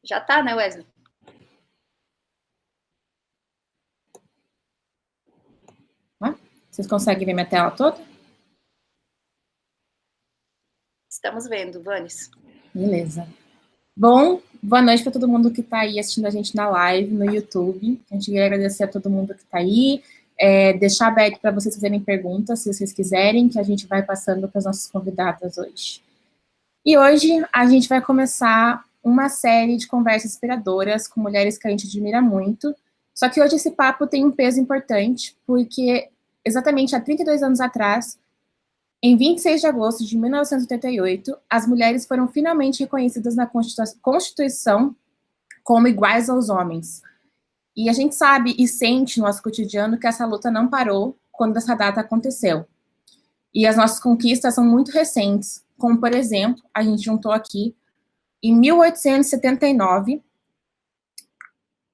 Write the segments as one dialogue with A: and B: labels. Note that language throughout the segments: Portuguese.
A: Já tá, né, Wesley?
B: Vocês conseguem ver minha tela toda?
A: Estamos vendo, Vanes.
B: Beleza. Bom, boa noite para todo mundo que está aí assistindo a gente na live, no YouTube. A gente queria agradecer a todo mundo que está aí, deixar aberto para vocês fazerem perguntas, se vocês quiserem, que a gente vai passando para as nossas convidadas hoje. E hoje a gente vai começar uma série de conversas inspiradoras com mulheres que a gente admira muito, só que hoje esse papo tem um peso importante, porque exatamente há 32 anos atrás, em 26 de agosto de 1988, as mulheres foram finalmente reconhecidas na Constituição como iguais aos homens. E a gente sabe e sente no nosso cotidiano que essa luta não parou quando essa data aconteceu. E as nossas conquistas são muito recentes, como, por exemplo, a gente juntou aqui, em 1879,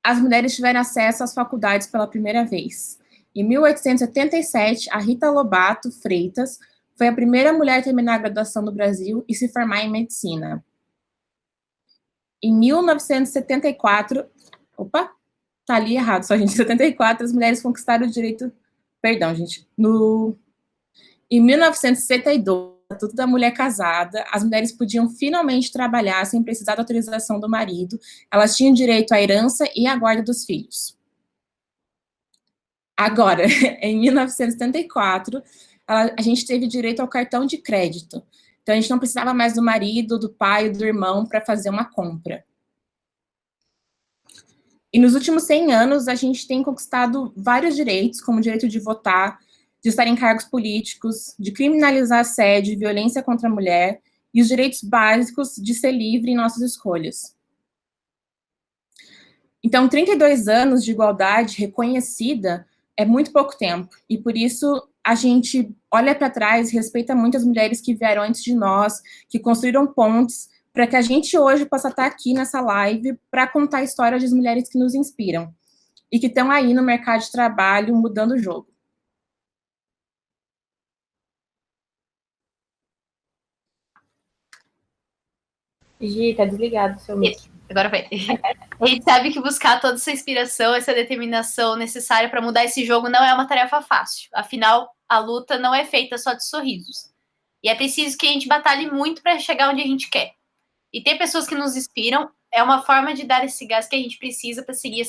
B: as mulheres tiveram acesso às faculdades pela primeira vez. Em 1887, a Rita Lobato Freitas foi a primeira mulher a terminar a graduação no Brasil e se formar em medicina. Em 1974, tá ali errado, só gente, em 74, as mulheres conquistaram o direito, perdão, gente, em 1962, Estatuto da Mulher Casada, as mulheres podiam finalmente trabalhar sem precisar da autorização do marido, elas tinham direito à herança e à guarda dos filhos. Agora, em 1974, a gente teve direito ao cartão de crédito. Então, a gente não precisava mais do marido, do pai, do irmão para fazer uma compra. E nos últimos 100 anos, a gente tem conquistado vários direitos, como o direito de votar, de estar em cargos políticos, de criminalizar assédio e violência contra a mulher, e os direitos básicos de ser livre em nossas escolhas. Então, 32 anos de igualdade reconhecida é muito pouco tempo, e por isso a gente olha para trás e respeita muito as mulheres que vieram antes de nós, que construíram pontes, para que a gente hoje possa estar aqui nessa live para contar a história das mulheres que nos inspiram, e que estão aí no mercado de trabalho mudando o jogo.
C: Gi, tá desligado o seu mic.
A: Agora vai. A gente sabe que buscar toda essa inspiração, essa determinação necessária para mudar esse jogo não é uma tarefa fácil. Afinal, a luta não é feita só de sorrisos. E é preciso que a gente batalhe muito para chegar onde a gente quer. E ter pessoas que nos inspiram é uma forma de dar esse gás que a gente precisa para seguir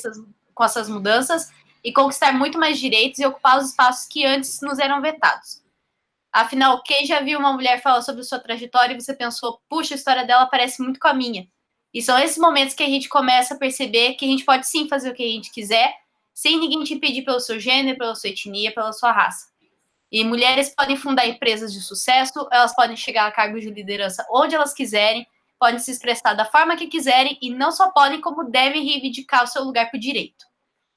A: com essas mudanças e conquistar muito mais direitos e ocupar os espaços que antes nos eram vetados. Afinal, quem já viu uma mulher falar sobre sua trajetória e você pensou, puxa, a história dela parece muito com a minha? E são esses momentos que a gente começa a perceber que a gente pode sim fazer o que a gente quiser, sem ninguém te impedir pelo seu gênero, pela sua etnia, pela sua raça. E mulheres podem fundar empresas de sucesso, elas podem chegar a cargos de liderança onde elas quiserem, podem se expressar da forma que quiserem e não só podem, como devem reivindicar o seu lugar por direito.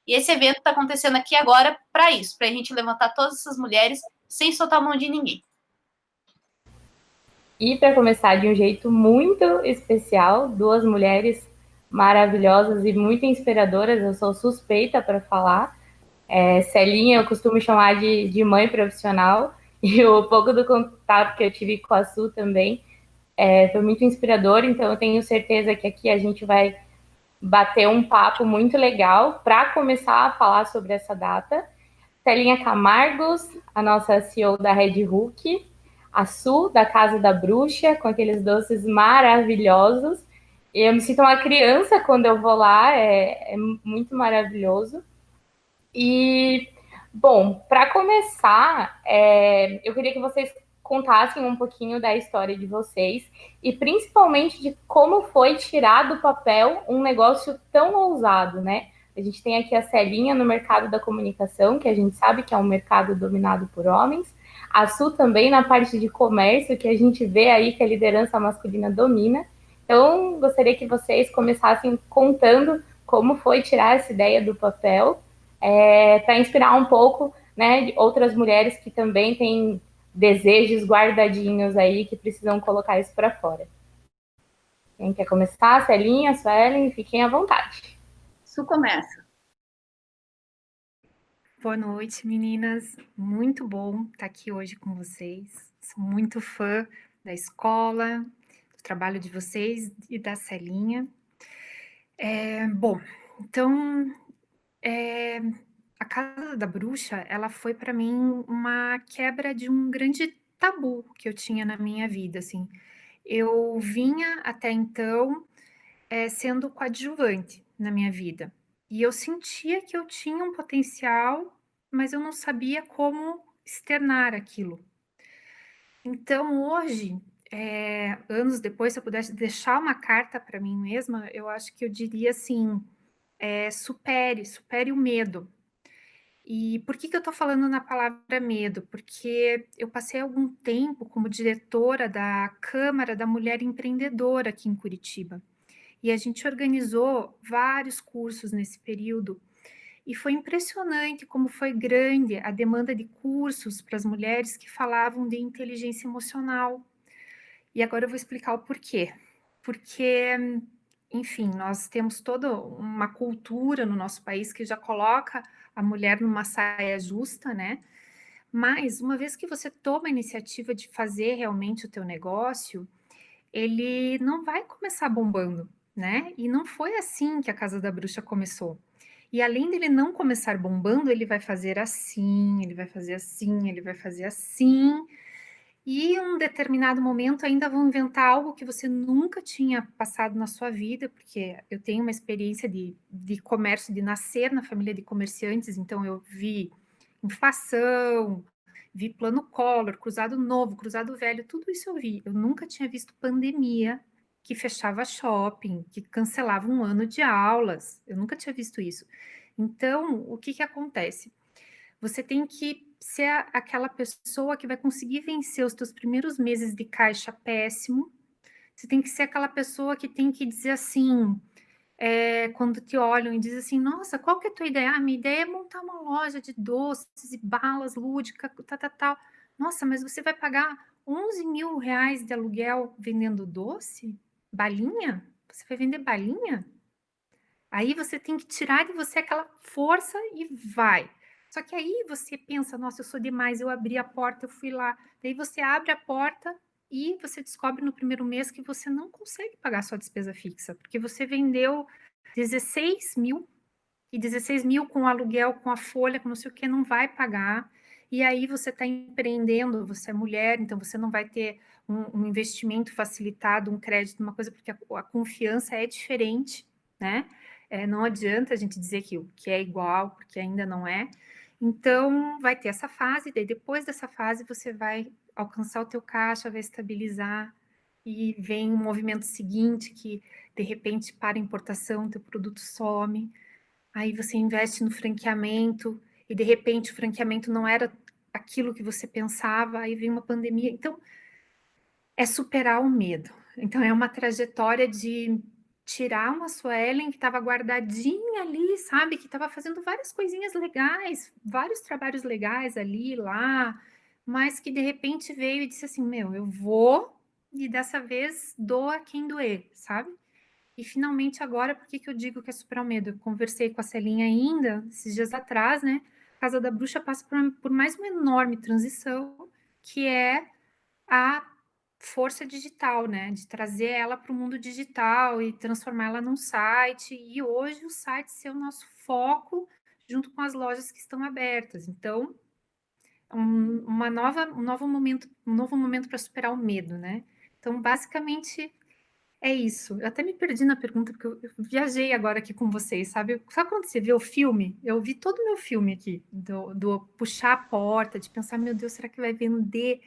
A: E esse evento está acontecendo aqui agora para isso, para a gente levantar todas essas mulheres sem soltar a mão de ninguém.
C: E para começar de um jeito muito especial, duas mulheres maravilhosas e muito inspiradoras, eu sou suspeita para falar. Celinha eu costumo chamar de mãe profissional, e o pouco do contato que eu tive com a Su também foi muito inspirador, então eu tenho certeza que aqui a gente vai bater um papo muito legal para começar a falar sobre essa data. Celinha Camargos, a nossa CEO da Red Hook, a Su, da Casa da Bruxa, com aqueles doces maravilhosos. Eu me sinto uma criança quando eu vou lá, é muito maravilhoso. E, bom, para começar, eu queria que vocês contassem um pouquinho da história de vocês e principalmente de como foi tirar do papel um negócio tão ousado, né? A gente tem aqui a Celinha no mercado da comunicação, que a gente sabe que é um mercado dominado por homens. A Su também na parte de comércio, que a gente vê aí que a liderança masculina domina. Então, gostaria que vocês começassem contando como foi tirar essa ideia do papel, para inspirar um pouco, né, de outras mulheres que também têm desejos guardadinhos aí, que precisam colocar isso para fora. Quem quer começar? Celinha, Suelen, fiquem à vontade.
A: Su começa.
D: Boa noite, meninas. Muito bom estar aqui hoje com vocês. Sou muito fã da escola, do trabalho de vocês e da Celinha. Bom, então, a Casa da Bruxa, ela foi para mim uma quebra de um grande tabu que eu tinha na minha vida, assim. Eu vinha até então, sendo coadjuvante na minha vida, e eu sentia que eu tinha um potencial, mas eu não sabia como externar aquilo. Então hoje, anos depois, se eu pudesse deixar uma carta para mim mesma, eu acho que eu diria assim: supere o medo. E por que que eu estou falando na palavra medo? Porque eu passei algum tempo como diretora da Câmara da Mulher Empreendedora aqui em Curitiba. E a gente organizou vários cursos nesse período. E foi impressionante como foi grande a demanda de cursos para as mulheres que falavam de inteligência emocional. E agora eu vou explicar o porquê. Porque, enfim, nós temos toda uma cultura no nosso país que já coloca a mulher numa saia justa, né? Mas uma vez que você toma a iniciativa de fazer realmente o teu negócio, ele não vai começar bombando, né? E não foi assim que a Casa da Bruxa começou. E além dele não começar bombando, ele vai fazer assim, ele vai fazer assim, ele vai fazer assim, e em um determinado momento ainda vão inventar algo que você nunca tinha passado na sua vida, porque eu tenho uma experiência de comércio, de nascer na família de comerciantes, então eu vi inflação, vi plano Collor, cruzado novo, cruzado velho, tudo isso eu vi. Eu nunca tinha visto pandemia que fechava shopping, que cancelava um ano de aulas. Eu nunca tinha visto isso. Então, o que que acontece? Você tem que ser aquela pessoa que vai conseguir vencer os teus primeiros meses de caixa péssimo. Você tem que ser aquela pessoa que tem que dizer assim, quando te olham e dizem assim, nossa, qual que é a tua ideia? Ah, minha ideia é montar uma loja de doces e balas lúdicas, tal. Nossa, mas você vai pagar 11 mil reais de aluguel vendendo doce? Balinha? Você vai vender balinha? Aí você tem que tirar de você aquela força e vai. Só que aí você pensa, nossa, eu sou demais, eu abri a porta, eu fui lá. Daí você abre a porta e você descobre no primeiro mês que você não consegue pagar sua despesa fixa, porque você vendeu 16 mil, e 16 mil com aluguel, com a folha, com não sei o que, não vai pagar. E aí você está empreendendo, você é mulher, então você não vai ter um investimento facilitado, um crédito, uma coisa, porque a confiança é diferente, né? Não adianta a gente dizer que o que é igual, porque ainda não é. Então, vai ter essa fase, daí depois dessa fase você vai alcançar o teu caixa, vai estabilizar, e vem um movimento seguinte que, de repente, para a importação, teu produto some, aí você investe no franqueamento, e de repente o franqueamento não era aquilo que você pensava, aí vem uma pandemia. Então, é superar o medo. Então, é uma trajetória de tirar uma Suelen que estava guardadinha ali, sabe? Que estava fazendo várias coisinhas legais, vários trabalhos legais ali, lá, mas que de repente veio e disse assim: Meu, eu vou, e dessa vez doa quem doer, sabe? E finalmente agora, por que que eu digo que é superar o medo? Eu conversei com a Celinha ainda, esses dias atrás, né? A Casa da Bruxa passa por mais uma enorme transição, que é a força digital, né? De trazer ela para o mundo digital e transformá-la num site. E hoje o site ser o nosso foco, junto com as lojas que estão abertas. Então, um novo momento para superar o medo, né? Então, basicamente, é isso. Eu até me perdi na pergunta, porque eu viajei agora aqui com vocês, sabe? Sabe quando você vê o filme? Eu vi todo o meu filme aqui, do puxar a porta, de pensar, meu Deus, será que vai vender?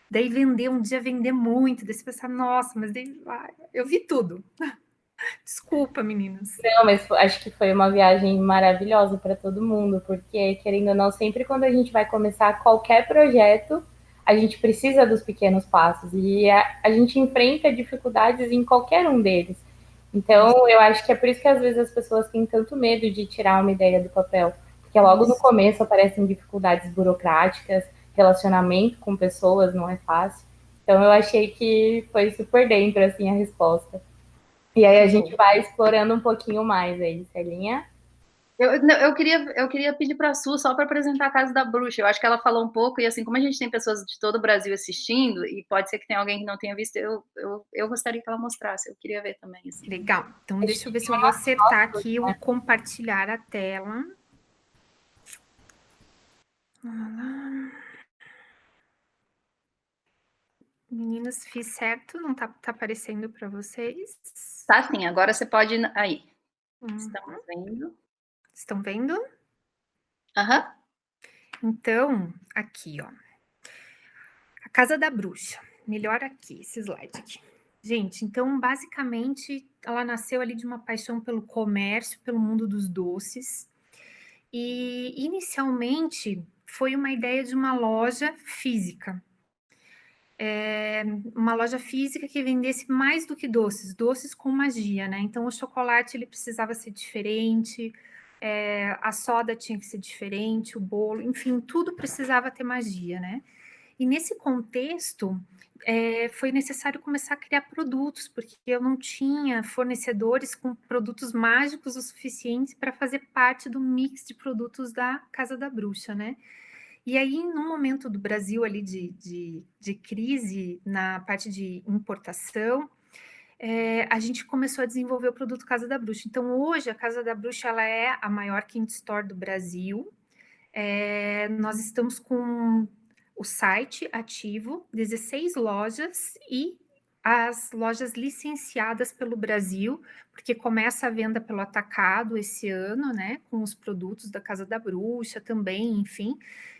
D: Daí vender, um dia vender muito, daí você pensar, nossa, mas daí, eu vi tudo. Desculpa, meninas.
C: Não, mas acho que foi uma viagem maravilhosa para todo mundo, porque, querendo ou não, sempre quando a gente vai começar qualquer projeto, a gente precisa dos pequenos passos e a gente enfrenta dificuldades em qualquer um deles. Então, eu acho que é por isso que às vezes as pessoas têm tanto medo de tirar uma ideia do papel, porque logo no começo aparecem dificuldades burocráticas, relacionamento com pessoas não é fácil. Então, eu achei que foi super dentro, assim, a resposta. E aí a gente vai explorando um pouquinho mais aí, Celinha.
A: Eu queria pedir para a Su só para apresentar a Casa da Bruxa. Eu acho que ela falou um pouco, e assim, como a gente tem pessoas de todo o Brasil assistindo, e pode ser que tenha alguém que não tenha visto, eu gostaria que ela mostrasse. Eu queria ver também. Assim.
D: Legal. Então, deixa eu ver se eu vou acertar aqui o compartilhar a tela. Vamos lá. Meninas, fiz certo? Não tá aparecendo para vocês?
A: Tá sim, agora você pode... Aí. Estamos vendo.
D: Estão vendo?
A: Aham.
D: Então, aqui, ó. A Casa da Bruxa. Melhor aqui, esse slide aqui. Gente, então, basicamente, ela nasceu ali de uma paixão pelo comércio, pelo mundo dos doces. E, inicialmente, foi uma ideia de uma loja física. Uma loja física que vendesse mais do que doces, doces com magia, né? Então, o chocolate, ele precisava ser diferente, a soda tinha que ser diferente, o bolo, enfim, tudo precisava ter magia, né? E nesse contexto, foi necessário começar a criar produtos, porque eu não tinha fornecedores com produtos mágicos o suficiente para fazer parte do mix de produtos da Casa da Bruxa, né? E aí, no momento do Brasil ali de crise na parte de importação, a gente começou a desenvolver o produto Casa da Bruxa. Então, hoje, a Casa da Bruxa ela é a maior candy store do Brasil. Nós estamos com o site ativo, 16 lojas e as lojas licenciadas pelo Brasil, porque começa a venda pelo atacado esse ano, né, com os produtos da Casa da Bruxa também, enfim.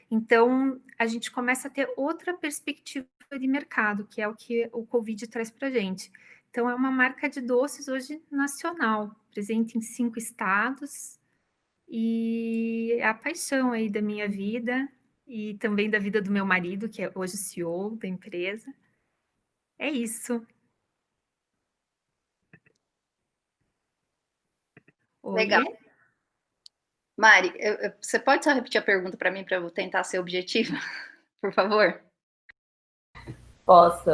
D: Então, a gente começa a ter outra perspectiva de mercado, que é o que o Covid traz para a gente. Então, é uma marca de doces hoje nacional, presente em 5 estados, e é a paixão aí da minha vida e também da vida do meu marido, que é hoje CEO da empresa. É isso.
A: Legal.
D: Oi?
A: Mari, você pode só repetir a pergunta para mim, para eu tentar ser objetiva, por favor?
C: Posso.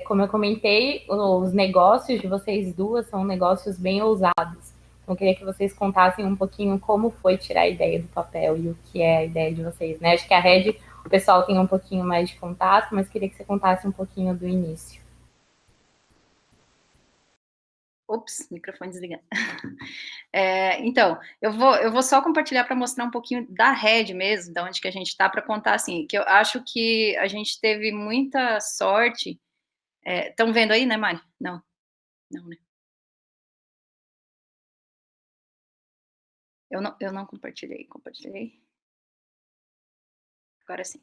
C: Como eu comentei, os negócios de vocês duas são negócios bem ousados. Então, eu queria que vocês contassem um pouquinho como foi tirar a ideia do papel e o que é a ideia de vocês, né? Acho que a Red, o pessoal tem um pouquinho mais de contato, mas queria que você contasse um pouquinho do início.
A: Ops, microfone desligando. Então, eu vou só compartilhar para mostrar um pouquinho da Red mesmo, da onde que a gente está, para contar assim, que eu acho que a gente teve muita sorte. Estão vendo aí, né, Mari? Não, né? Eu não compartilhei. Agora sim.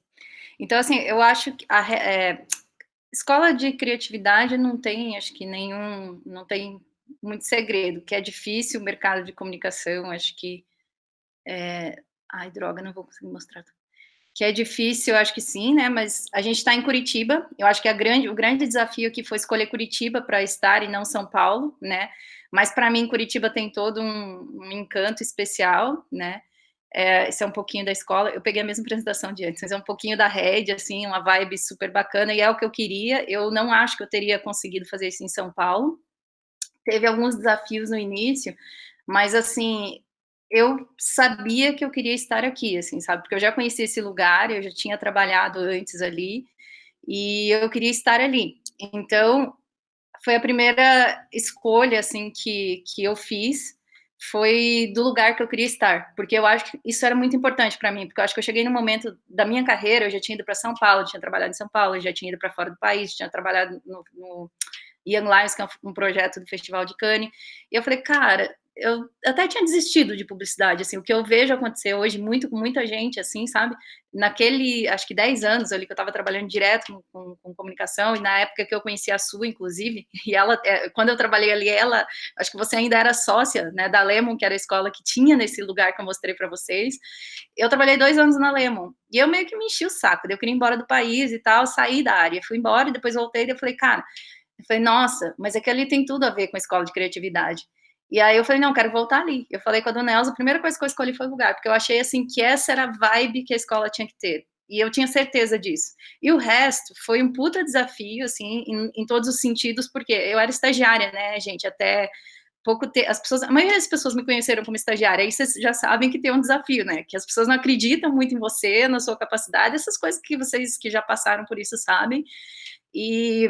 A: Então, assim, eu acho que a escola de criatividade não tem, acho que não tem muito segredo, que é difícil o mercado de comunicação, acho que ai, droga, não vou conseguir mostrar. Que é difícil, eu acho que sim, né? Mas a gente está em Curitiba. Eu acho que o grande desafio aqui foi escolher Curitiba para estar e não São Paulo, né? Mas para mim, Curitiba tem todo um encanto especial, né? Isso é um pouquinho da escola. Eu peguei a mesma apresentação de antes, mas é um pouquinho da Red, assim, uma vibe super bacana, e é o que eu queria. Eu não acho que eu teria conseguido fazer isso em São Paulo. Teve alguns desafios no início, mas assim, eu sabia que eu queria estar aqui, assim, sabe? Porque eu já conhecia esse lugar, eu já tinha trabalhado antes ali, e eu queria estar ali. Então, foi a primeira escolha, assim, que eu fiz, foi do lugar que eu queria estar, porque eu acho que isso era muito importante para mim, porque eu acho que eu cheguei no momento da minha carreira, eu já tinha ido para São Paulo, tinha trabalhado em São Paulo, já tinha ido para fora do país, tinha trabalhado no Young Lions, que é um projeto do Festival de Cannes, e eu falei, cara, eu até tinha desistido de publicidade, assim, o que eu vejo acontecer hoje muito com muita gente, assim, sabe, naquele, acho que 10 anos ali que eu estava trabalhando direto com comunicação, e na época que eu conheci a Su, inclusive, e ela, quando eu trabalhei ali, ela, acho que você ainda era sócia, né, da Lemon, que era a escola que tinha nesse lugar que eu mostrei para vocês. Eu trabalhei 2 anos na Lemon, e eu meio que me enchi o saco, eu queria ir embora do país e tal, saí da área, fui embora, e depois voltei, e eu falei, cara, eu falei, nossa, mas é que ali tem tudo a ver com a escola de criatividade. E aí eu falei, não, quero voltar ali. Eu falei com a dona Elza, a primeira coisa que eu escolhi foi o lugar, porque eu achei, assim, que essa era a vibe que a escola tinha que ter. E eu tinha certeza disso. E o resto foi um puta desafio, assim, em todos os sentidos, porque eu era estagiária, né, gente, até
E: a maioria das pessoas me conheceram como estagiária, aí vocês já sabem que tem um desafio, né? Que as pessoas não acreditam muito em você, na sua capacidade, essas coisas que vocês que já passaram por isso sabem. E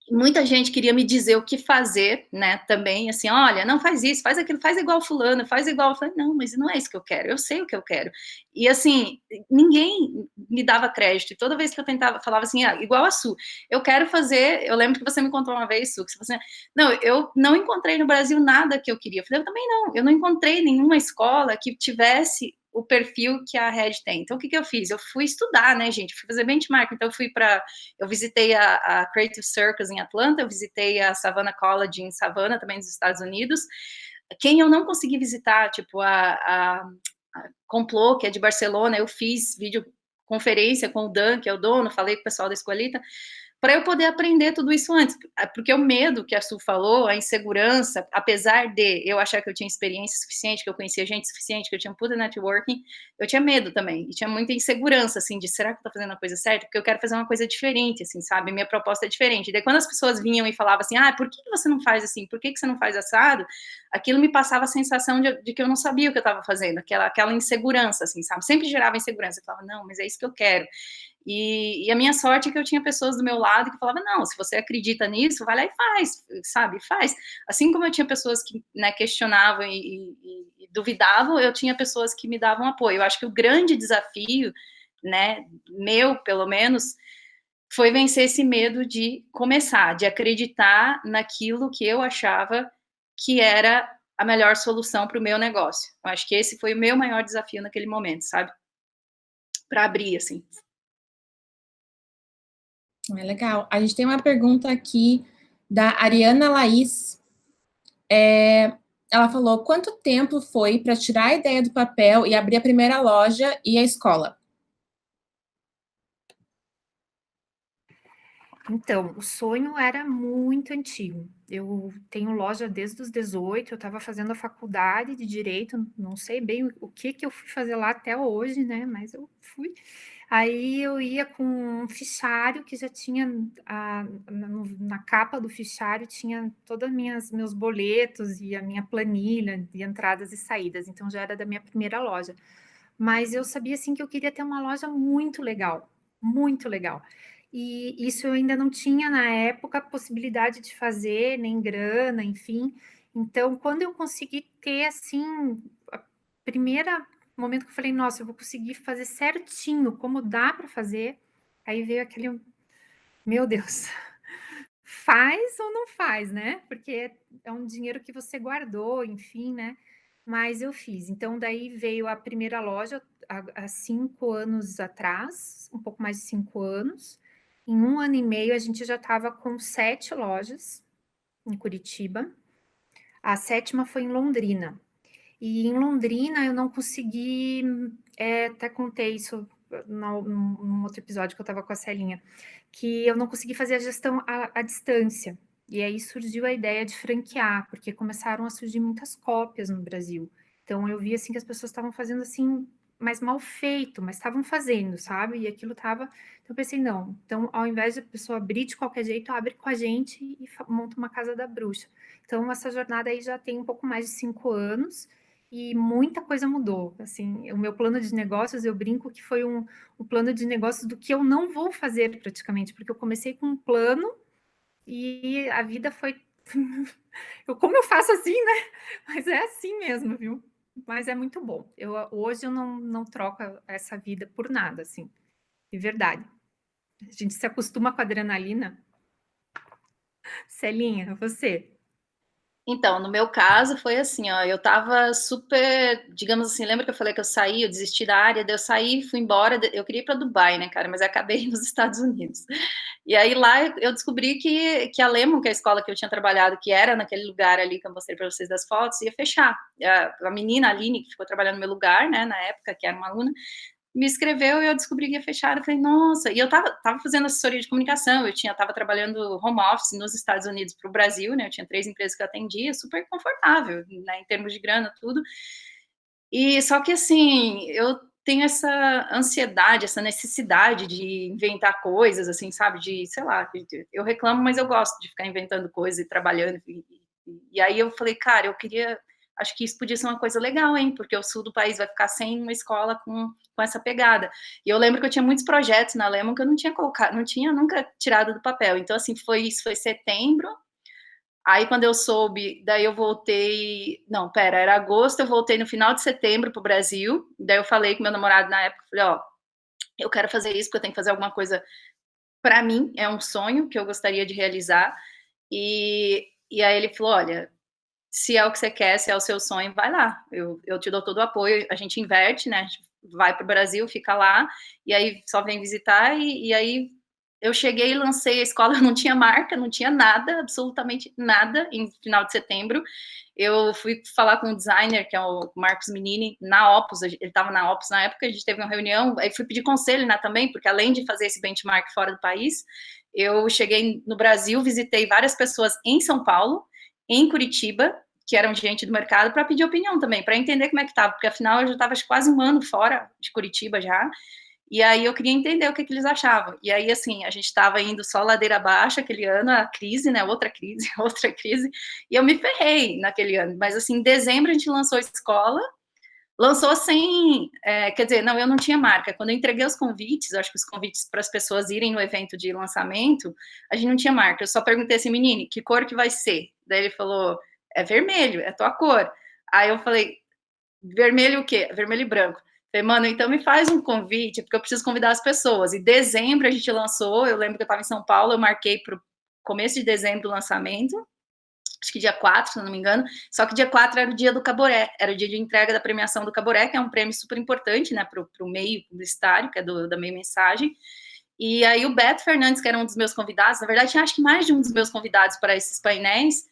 E: muita gente queria me dizer o que fazer, né, também, assim, olha, não faz isso, faz aquilo, faz igual fulano, faz igual, eu falei, não, mas não é isso que eu quero, eu sei o que eu quero, e assim, ninguém me dava crédito, e toda vez que eu tentava, falava assim, igual a Su, eu quero fazer, eu lembro que você me contou uma vez, Su, que você falou assim, não, eu não encontrei no Brasil nada que eu queria, eu falei, eu também não, eu não encontrei nenhuma escola que tivesse o perfil que a Red tem. Então, o que eu fiz? Eu fui estudar, né, gente? Fui fazer benchmark. Então, eu visitei a Creative Circus em Atlanta, eu visitei a Savannah College em Savannah, também nos Estados Unidos. Quem eu não consegui visitar, tipo, a Complot, que é de Barcelona, eu fiz videoconferência com o Dan, que é o dono, falei com o pessoal da Escolita, para eu poder aprender tudo isso antes, porque o medo que a Su falou, a insegurança, apesar de eu achar que eu tinha experiência suficiente, que eu conhecia gente suficiente, que eu tinha um puta networking, eu tinha medo também, e tinha muita insegurança, assim, de será que eu tô fazendo a coisa certa? Porque eu quero fazer uma coisa diferente, assim, sabe? Minha proposta é diferente. E daí quando as pessoas vinham e falavam assim, por que você não faz assim? Por que você não faz assado? Aquilo me passava a sensação de que eu não sabia o que eu estava fazendo, aquela insegurança, assim, sabe? Sempre gerava insegurança. Eu falava, não, mas é isso que eu quero. E a minha sorte é que eu tinha pessoas do meu lado que falavam, não, se você acredita nisso, vai lá e faz, sabe, faz. Assim como eu tinha pessoas que, né, questionavam e duvidavam, eu tinha pessoas que me davam apoio. Eu acho que o grande desafio, né, meu, pelo menos, foi vencer esse medo de começar, de acreditar naquilo que eu achava que era a melhor solução para o meu negócio. Eu acho que esse foi o meu maior desafio naquele momento, sabe? Para abrir, assim.
B: É legal. A gente tem uma pergunta aqui da Ariana Laís. Ela falou, quanto tempo foi para tirar a ideia do papel e abrir a primeira loja e a escola?
D: Então, o sonho era muito antigo. Eu tenho loja desde os 18, eu estava fazendo a faculdade de Direito, não sei bem o que eu fui fazer lá até hoje, né? Mas eu fui. Aí eu ia com um fichário que já tinha, na capa do fichário, tinha todos meus boletos e a minha planilha de entradas e saídas, então já era da minha primeira loja. Mas eu sabia, assim, que eu queria ter uma loja muito legal, muito legal. E isso eu ainda não tinha, na época, a possibilidade de fazer, nem grana, enfim. Então, quando eu consegui ter, assim, a primeira momento que eu falei, nossa, eu vou conseguir fazer certinho, como dá para fazer, aí veio aquele, meu Deus, faz ou não faz, né? Porque é um dinheiro que você guardou, enfim, né? Mas eu fiz. Então, daí veio a primeira loja há 5 anos atrás, um pouco mais de 5 anos. Em 1 ano e meio, a gente já estava com 7 lojas em Curitiba. A 7ª foi em Londrina. E em Londrina eu não consegui, até contei isso num outro episódio que eu estava com a Celinha, que eu não consegui fazer a gestão à distância. E aí surgiu a ideia de franquear, porque começaram a surgir muitas cópias no Brasil. Então eu vi assim que as pessoas estavam fazendo assim, mais mal feito, mas estavam fazendo, sabe? E aquilo estava. Então eu pensei, não. Então, ao invés de a pessoa abrir de qualquer jeito, abre com a gente e monta uma casa da bruxa. Então, essa jornada aí já tem um pouco mais de 5 anos e muita coisa mudou. Assim, o meu plano de negócios, eu brinco que foi um plano de negócios do que eu não vou fazer praticamente, porque eu comecei com um plano e a vida foi. Como eu faço assim, né? Mas é assim mesmo, viu? Mas é muito bom. Hoje eu não troco essa vida por nada, assim, de verdade. A gente se acostuma com a adrenalina. Celinha, você?
E: Então, no meu caso foi assim, ó, eu tava super, digamos assim, lembra que eu falei que eu saí, eu desisti da área, daí eu saí, fui embora, eu queria ir para Dubai, né, cara, mas acabei nos Estados Unidos. E aí lá eu descobri que a Lemon, que é a escola que eu tinha trabalhado, que era naquele lugar ali que eu mostrei para vocês das fotos, ia fechar. A menina, a Aline, que ficou trabalhando no meu lugar, né, na época, que era uma aluna, me escreveu e eu descobri que ia fechar. Eu falei, nossa, e eu tava fazendo assessoria de comunicação, tava trabalhando home office nos Estados Unidos para o Brasil, né? Eu tinha 3 empresas que eu atendia, super confortável, né, em termos de grana, tudo. E só que assim, eu tenho essa ansiedade, essa necessidade de inventar coisas, assim, sabe? De, sei lá, eu reclamo, mas eu gosto de ficar inventando coisas e trabalhando E aí eu falei, cara, eu queria, acho que isso podia ser uma coisa legal, hein, porque o sul do país vai ficar sem uma escola com essa pegada. E eu lembro que eu tinha muitos projetos na Lemon que eu não tinha colocado, não tinha nunca tirado do papel. Então, assim, isso foi setembro. Aí, quando eu soube, daí eu voltei. Não, pera, era agosto, eu voltei no final de setembro pro Brasil. Daí eu falei com meu namorado na época, falei, ó, eu quero fazer isso porque eu tenho que fazer alguma coisa para mim, é um sonho que eu gostaria de realizar. E aí ele falou, olha, se é o que você quer, se é o seu sonho, vai lá. Eu te dou todo o apoio, a gente inverte, né? A gente vai pro Brasil, fica lá, e aí só vem visitar, e aí eu cheguei e lancei a escola, não tinha marca, não tinha nada, absolutamente nada, em final de setembro. Eu fui falar com o designer, que é o Marcos Menini, na Opus, ele estava na Opus na época, a gente teve uma reunião, aí fui pedir conselho, né, também, porque além de fazer esse benchmark fora do país, eu cheguei no Brasil, visitei várias pessoas em São Paulo, em Curitiba, que eram gente do mercado, para pedir opinião também, para entender como é que estava, porque afinal eu já estava quase um ano fora de Curitiba já, e aí eu queria entender o que eles achavam. E aí, assim, a gente estava indo só ladeira abaixo aquele ano, a crise, né? Outra crise, outra crise. E eu me ferrei naquele ano. Mas, assim, em dezembro a gente lançou a escola, lançou sem... quer dizer, não, eu não tinha marca. Quando eu entreguei os convites, acho que os convites para as pessoas irem no evento de lançamento, a gente não tinha marca. Eu só perguntei assim, menino, que cor que vai ser? Daí ele falou, é vermelho, é tua cor. Aí eu falei, vermelho o quê? Vermelho e branco. Falei, mano, então me faz um convite, porque eu preciso convidar as pessoas. Em dezembro a gente lançou, eu lembro que eu estava em São Paulo, eu marquei para o começo de dezembro o lançamento, acho que dia 4, se não me engano, só que dia 4 era o dia do Caboré, era o dia de entrega da premiação do Caboré, que é um prêmio super importante, né, para o meio publicitário, que é da meio mensagem. E aí o Beto Fernandes, que era um dos meus convidados, na verdade tinha acho que mais de um dos meus convidados para esses painéis,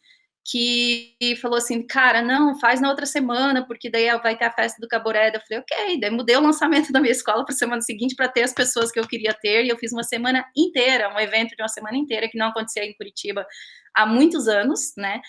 E: que falou assim, cara, não, faz na outra semana, porque daí vai ter a festa do Caboré. Eu falei, ok, daí mudei o lançamento da minha escola para a semana seguinte para ter as pessoas que eu queria ter, e eu fiz uma semana inteira, um evento de uma semana inteira, que não acontecia em Curitiba há muitos anos, né,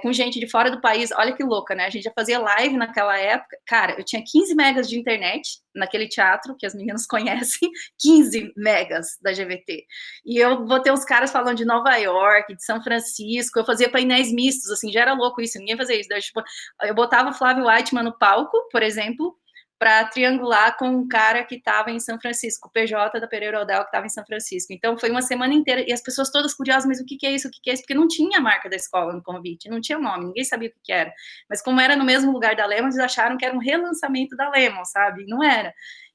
E: com gente de fora do país. Olha que louca, né, a gente já fazia live naquela época, cara, eu tinha 15 megas de internet naquele teatro, que as meninas conhecem, 15 megas da GVT, e eu botei uns caras falando de Nova York, de São Francisco, eu fazia painéis mistos, assim, já era louco isso, ninguém fazia isso, daí, tipo, eu botava o Flávio Whiteman no palco, por exemplo, para triangular com um cara que estava em São Francisco, o PJ da Pereira Odell, que estava em São Francisco. Então, foi uma semana inteira, e as pessoas todas curiosas, mas o que é isso, o que é isso? Porque não tinha a marca da escola no convite, não tinha o nome, ninguém sabia o que era. Mas como era no mesmo lugar da Lemon, eles acharam que era um relançamento da Lemon, sabe? Não era.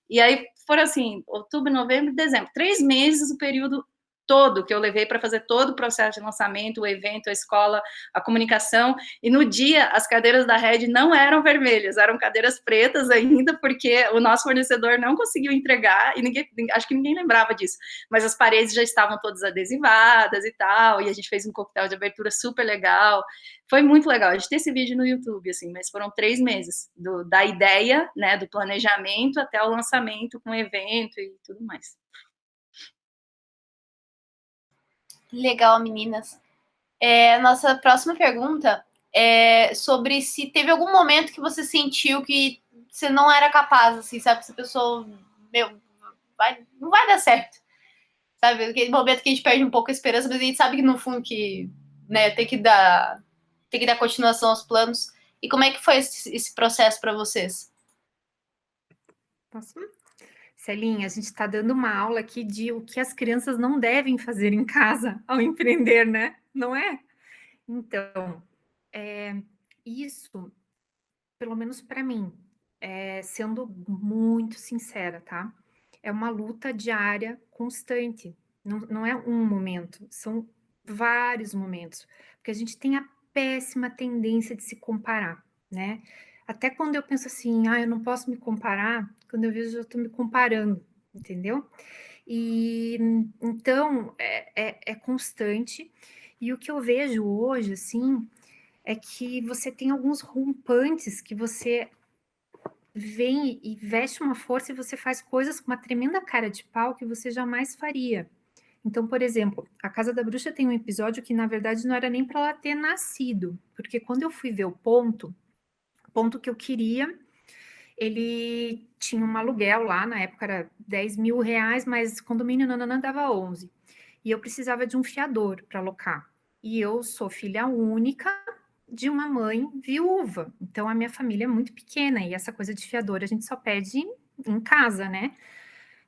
E: E aí, foram assim, outubro, novembro, dezembro, 3 meses o período todo que eu levei para fazer todo o processo de lançamento, o evento, a escola, a comunicação, e no dia as cadeiras da Red não eram vermelhas, eram cadeiras pretas ainda, porque o nosso fornecedor não conseguiu entregar, e acho que ninguém lembrava disso, mas as paredes já estavam todas adesivadas e tal, e a gente fez um coquetel de abertura super legal, foi muito legal, a gente tem esse vídeo no YouTube, assim, mas foram 3 meses, da ideia, né, do planejamento até o lançamento com o evento e tudo mais.
A: Legal, meninas. Nossa próxima pergunta é sobre se teve algum momento que você sentiu que você não era capaz, assim, sabe? Essa pessoa, não vai dar certo, sabe? Aquele momento que a gente perde um pouco a esperança, mas a gente sabe que no fundo que, né, tem que dar continuação aos planos. E como é que foi esse processo para vocês?
D: Posso? Celinha, a gente está dando uma aula aqui de o que as crianças não devem fazer em casa ao empreender, né? Não é? Então, isso, pelo menos para mim, sendo muito sincera, tá? É uma luta diária constante. Não é um momento, são vários momentos. Porque a gente tem a péssima tendência de se comparar, né? Até quando eu penso assim, eu não posso me comparar, quando eu vejo eu estou me comparando, entendeu? E então é constante. E o que eu vejo hoje, assim, é que você tem alguns rompantes que você vem e veste uma força e você faz coisas com uma tremenda cara de pau que você jamais faria. Então, por exemplo, a Casa da Bruxa tem um episódio que, na verdade, não era nem para ela ter nascido, porque quando eu fui ver o ponto que eu queria, ele tinha um aluguel lá, na época era 10 mil reais, mas condomínio nananã dava 11. E eu precisava de um fiador para alocar. E eu sou filha única de uma mãe viúva. Então, a minha família é muito pequena. E essa coisa de fiador a gente só pede em casa, né?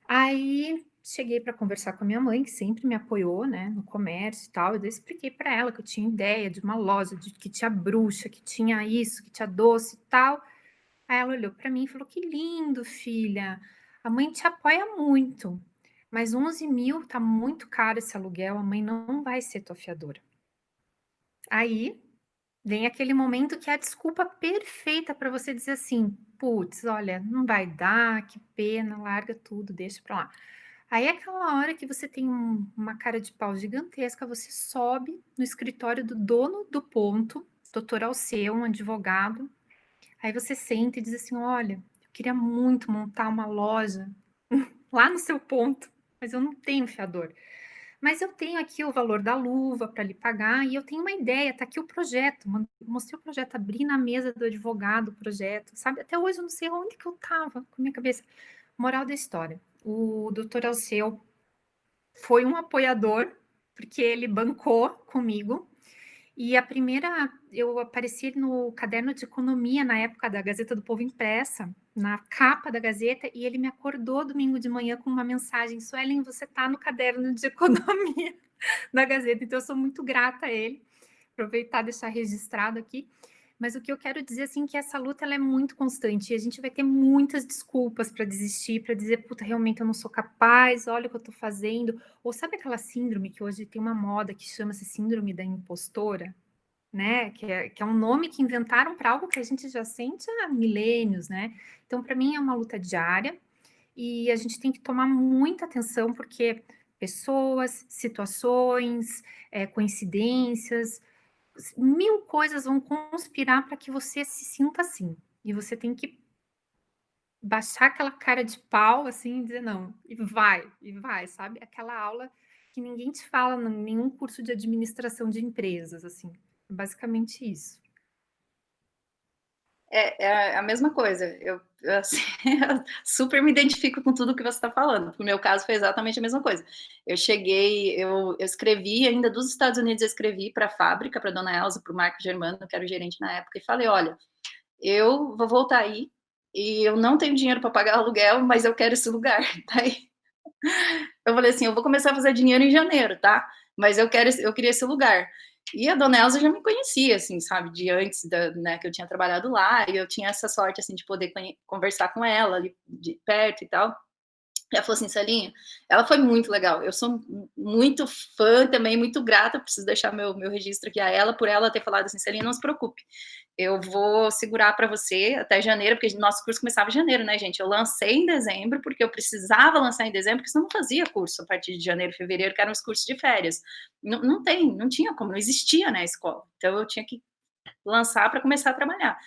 D: Aí cheguei para conversar com a minha mãe, que sempre me apoiou, né, no comércio e tal. Eu expliquei para ela que eu tinha ideia de uma loja, de que tinha bruxa, que tinha isso, que tinha doce e tal. Aí ela olhou para mim e falou: Que lindo, filha. A mãe te apoia muito, mas 11 mil tá muito caro esse aluguel. A mãe não vai ser tua fiadora. Aí vem aquele momento que é a desculpa perfeita para você dizer assim: putz, olha, não vai dar, que pena, larga tudo, deixa para lá. Aí é aquela hora que você tem uma cara de pau gigantesca, você sobe no escritório do dono do ponto, doutor Alceu, um advogado. Aí você senta e diz assim: olha, eu queria muito montar uma loja lá no seu ponto, mas eu não tenho fiador. Mas eu tenho aqui o valor da luva para lhe pagar e eu tenho uma ideia, tá aqui o projeto. Mostrei o projeto, abri na mesa do advogado o projeto, sabe? Até hoje eu não sei onde que eu tava com a minha cabeça. Moral da história, o doutor Alceu foi um apoiador, porque ele bancou comigo. E a primeira, eu apareci no caderno de economia na época da Gazeta do Povo impressa, na capa da Gazeta, e ele me acordou domingo de manhã com uma mensagem: Suelen, você está no caderno de economia da Gazeta. Então eu sou muito grata a ele. Aproveitar e deixar registrado aqui. Mas o que eu quero dizer assim que essa luta ela é muito constante e a gente vai ter muitas desculpas para desistir, para dizer, puta, realmente eu não sou capaz, olha o que eu estou fazendo. Ou sabe aquela síndrome que hoje tem uma moda que chama-se síndrome da impostora, né? Que é um nome que inventaram para algo que a gente já sente há milênios, né? Então, para mim, é uma luta diária e a gente tem que tomar muita atenção porque pessoas, situações, coincidências, mil coisas vão conspirar para que você se sinta assim. E você tem que baixar aquela cara de pau, assim, e dizer não, e vai, sabe? Aquela aula que ninguém te fala em nenhum curso de administração de empresas, assim. Basicamente isso.
E: É a mesma coisa. Assim, eu super me identifico com tudo que você está falando. No meu caso, foi exatamente a mesma coisa. Eu escrevi, ainda dos Estados Unidos, eu escrevi para a fábrica, para a dona Elza, para o Marco Germano, que era o gerente na época, e falei: olha, eu vou voltar aí e eu não tenho dinheiro para pagar aluguel, mas eu quero esse lugar. Daí eu falei assim: eu vou começar a fazer dinheiro em janeiro, tá? Mas eu queria esse lugar. E a dona Elza já me conhecia, assim, sabe, de antes, né, que eu tinha trabalhado lá, e eu tinha essa sorte, assim, de poder conversar com ela ali de perto e tal. E ela falou assim: Celinha, ela foi muito legal, eu sou muito fã também, muito grata, preciso deixar meu registro aqui a ela, por ela ter falado assim: Celinha, não se preocupe, eu vou segurar para você até janeiro, porque nosso curso começava em janeiro, né, gente? Eu lancei em dezembro, porque eu precisava lançar em dezembro, porque senão não fazia curso a partir de janeiro, fevereiro, que eram os cursos de férias. Não tinha como, não existia, né, a escola. Então eu tinha que lançar para começar a trabalhar.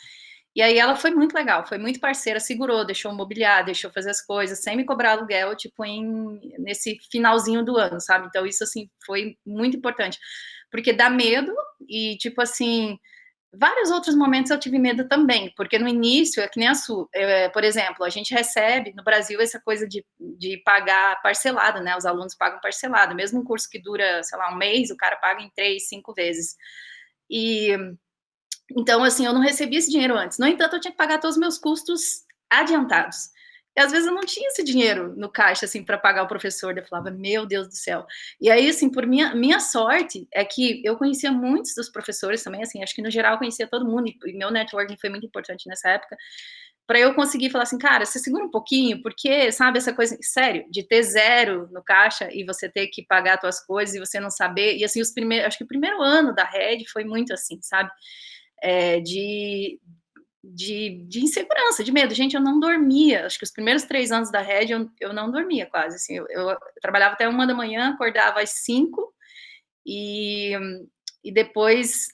E: E aí ela foi muito legal, foi muito parceira, segurou, deixou mobiliar, deixou fazer as coisas, sem me cobrar aluguel, tipo, nesse finalzinho do ano, sabe? Então isso, assim, foi muito importante. Porque dá medo e, tipo assim, vários outros momentos eu tive medo também, porque no início, é que nem a Su, por exemplo, a gente recebe no Brasil essa coisa de pagar parcelado, né? Os alunos pagam parcelado, mesmo um curso que dura, sei lá, um mês, o cara paga em 3, 5 vezes. E então, assim, eu não recebi esse dinheiro antes. No entanto, eu tinha que pagar todos os meus custos adiantados. E às vezes eu não tinha esse dinheiro no caixa, assim, para pagar o professor. Eu falava, meu Deus do céu. E aí, assim, por minha sorte, é que eu conhecia muitos dos professores também, assim, acho que no geral eu conhecia todo mundo, e meu networking foi muito importante nessa época, para eu conseguir falar assim, cara, você segura um pouquinho, porque, sabe, essa coisa, sério, de ter zero no caixa e você ter que pagar as tuas coisas e você não saber, e assim, acho que o primeiro ano da Red foi muito assim, sabe? De insegurança, de medo. Gente, eu não dormia. Acho que os primeiros 3 anos da Red eu não dormia quase. Assim, eu trabalhava até 1 da manhã, acordava às 5 e depois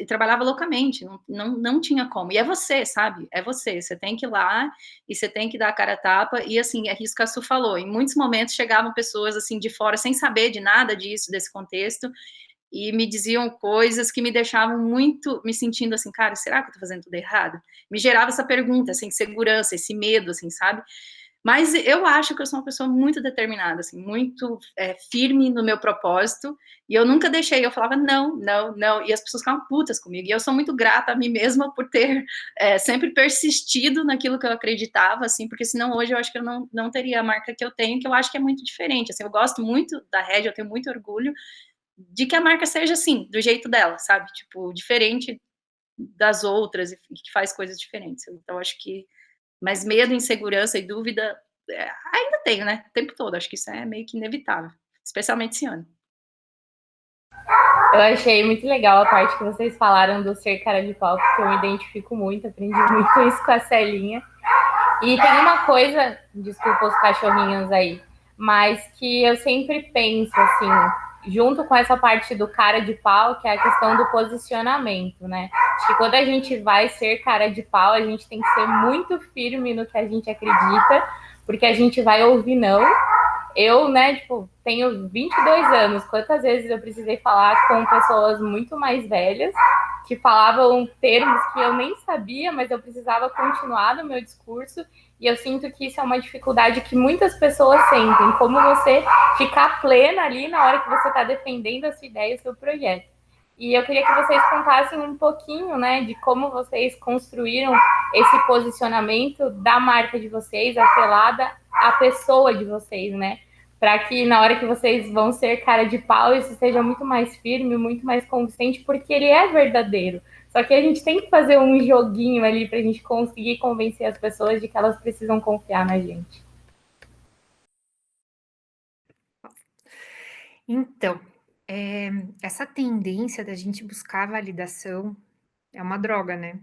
E: trabalhava loucamente. Não tinha como. E é você, sabe? É você. Você tem que ir lá e você tem que dar a cara a tapa. E assim, é isso que a Su falou. Em muitos momentos chegavam pessoas assim de fora sem saber de nada disso, desse contexto, e me diziam coisas que me deixavam muito, me sentindo assim, cara, será que eu tô fazendo tudo errado? Me gerava essa pergunta, essa insegurança, esse medo, assim, sabe? Mas eu acho que eu sou uma pessoa muito determinada, assim, muito firme no meu propósito, e eu nunca deixei, eu falava não, não, não, e as pessoas ficavam putas comigo, e eu sou muito grata a mim mesma por ter sempre persistido naquilo que eu acreditava, assim, porque senão hoje eu acho que eu não teria a marca que eu tenho, que eu acho que é muito diferente, assim, eu gosto muito da Red, eu tenho muito orgulho de que a marca seja assim, do jeito dela, sabe, tipo, diferente das outras, e que faz coisas diferentes, então acho que, mas medo, insegurança e dúvida, ainda tenho, né, o tempo todo, acho que isso é meio que inevitável, especialmente esse ano.
C: Eu achei muito legal a parte que vocês falaram do ser cara de pau, porque eu me identifico muito, aprendi muito isso com a Celinha. E tem uma coisa, desculpa os cachorrinhos aí, mas que eu sempre penso, assim, junto com essa parte do cara de pau, que é a questão do posicionamento, né? Acho que quando a gente vai ser cara de pau, a gente tem que ser muito firme no que a gente acredita, porque a gente vai ouvir não. Eu, né, tipo, tenho 22 anos. Quantas vezes eu precisei falar com pessoas muito mais velhas que falavam termos que eu nem sabia, mas eu precisava continuar no meu discurso. E eu sinto que isso é uma dificuldade que muitas pessoas sentem, como você ficar plena ali na hora que você está defendendo a sua ideia, o seu projeto. E eu queria que vocês contassem um pouquinho, né, de como vocês construíram esse posicionamento da marca de vocês, atrelada à pessoa de vocês, né? Para que na hora que vocês vão ser cara de pau, isso seja muito mais firme, muito mais convincente, porque ele é verdadeiro. Só que a gente tem que fazer um joguinho ali para a gente conseguir convencer as pessoas de que elas precisam confiar na gente.
D: Então, essa tendência da gente buscar validação é uma droga, né?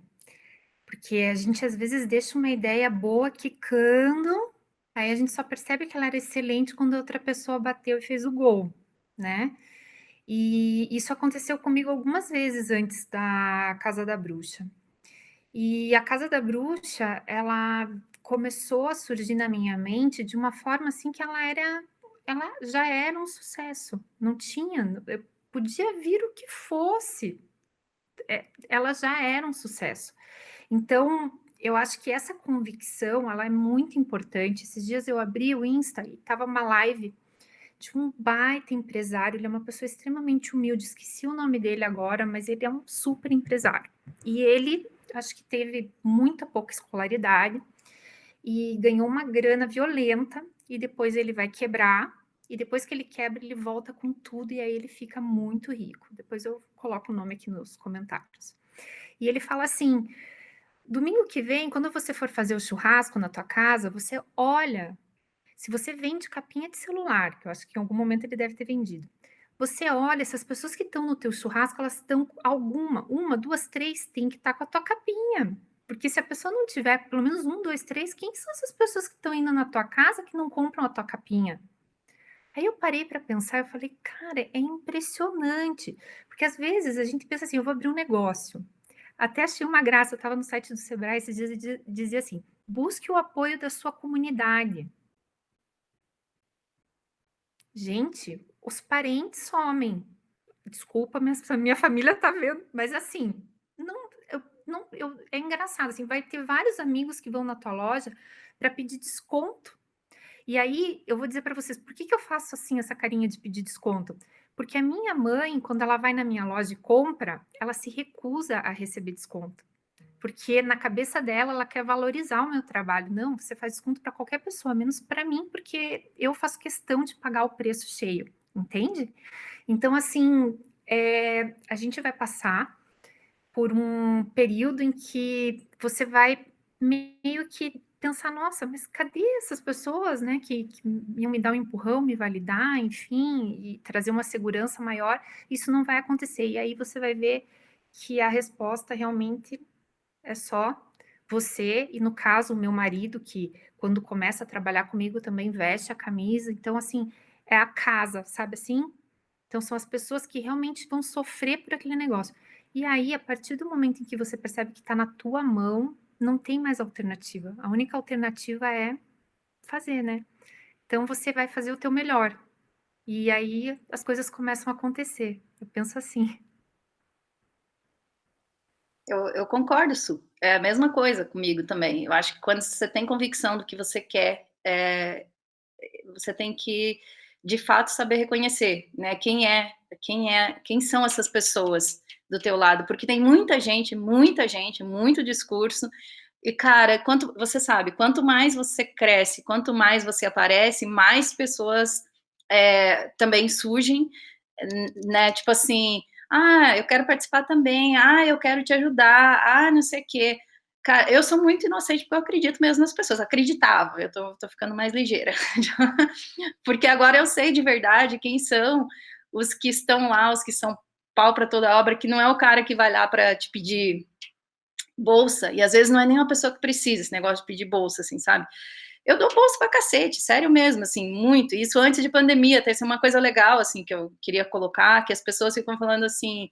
D: Porque a gente às vezes deixa uma ideia boa quicando, aí a gente só percebe que ela era excelente quando a outra pessoa bateu e fez o gol, né? E isso aconteceu comigo algumas vezes antes da Casa da Bruxa. E a Casa da Bruxa, ela começou a surgir na minha mente de uma forma assim que ela já era um sucesso. Não tinha, podia vir o que fosse, ela já era um sucesso. Então, eu acho que essa convicção, ela é muito importante. Esses dias eu abri o Insta e estava uma live de um baita empresário, ele é uma pessoa extremamente humilde, esqueci o nome dele agora, mas ele é um super empresário. E ele, acho que teve muita pouca escolaridade e ganhou uma grana violenta e depois ele vai quebrar e depois que ele quebra, ele volta com tudo e aí ele fica muito rico. Depois eu coloco o nome aqui nos comentários. E ele fala assim: domingo que vem, quando você for fazer o churrasco na tua casa, você olha. Se você vende capinha de celular, que eu acho que em algum momento ele deve ter vendido, você olha, essas pessoas que estão no teu churrasco, elas estão uma, duas, três, tem que estar com a tua capinha. Porque se a pessoa não tiver pelo menos um, dois, três, quem são essas pessoas que estão indo na tua casa que não compram a tua capinha? Aí eu parei para pensar, eu falei, cara, é impressionante. Porque às vezes a gente pensa assim, eu vou abrir um negócio. Até achei uma graça, eu estava no site do Sebrae esses dias e dizia assim, busque o apoio da sua comunidade. Gente, os parentes somem. Desculpa, minha família tá vendo, mas assim, é engraçado, assim, vai ter vários amigos que vão na tua loja para pedir desconto. E aí, eu vou dizer para vocês, por que eu faço assim essa carinha de pedir desconto? Porque a minha mãe, quando ela vai na minha loja e compra, ela se recusa a receber desconto. Porque na cabeça dela, ela quer valorizar o meu trabalho. Não, você faz desconto para qualquer pessoa, menos para mim, porque eu faço questão de pagar o preço cheio, entende? Então, assim, a gente vai passar por um período em que você vai meio que pensar, nossa, mas cadê essas pessoas, né, que iam me dar um empurrão, me validar, enfim, e trazer uma segurança maior? Isso não vai acontecer. E aí você vai ver que a resposta realmente é só você, e no caso, o meu marido, que quando começa a trabalhar comigo também veste a camisa. Então, assim, é a casa, sabe assim? Então, são as pessoas que realmente vão sofrer por aquele negócio. E aí, a partir do momento em que você percebe que está na tua mão, não tem mais alternativa. A única alternativa é fazer, né? Então, você vai fazer o teu melhor. E aí, as coisas começam a acontecer. Eu penso assim.
E: Eu concordo, Su. É a mesma coisa comigo também. Eu acho que quando você tem convicção do que você quer você tem que, de fato, saber reconhecer, né, quem são essas pessoas do teu lado, porque tem muita gente, muito discurso, e cara, você sabe, quanto mais você cresce, quanto mais você aparece, mais pessoas também surgem, né, tipo assim, eu quero participar também, eu quero te ajudar, não sei o quê. Cara, eu sou muito inocente porque eu acredito mesmo nas pessoas, acreditava, eu tô ficando mais ligeira, porque agora eu sei de verdade quem são os que estão lá, os que são pau para toda obra, que não é o cara que vai lá para te pedir bolsa, e às vezes não é nem uma pessoa que precisa, esse negócio de pedir bolsa, assim, sabe? Eu dou bolsa pra cacete, sério mesmo, assim, muito. Isso antes de pandemia, até isso é uma coisa legal, assim, que eu queria colocar, que as pessoas ficam falando assim,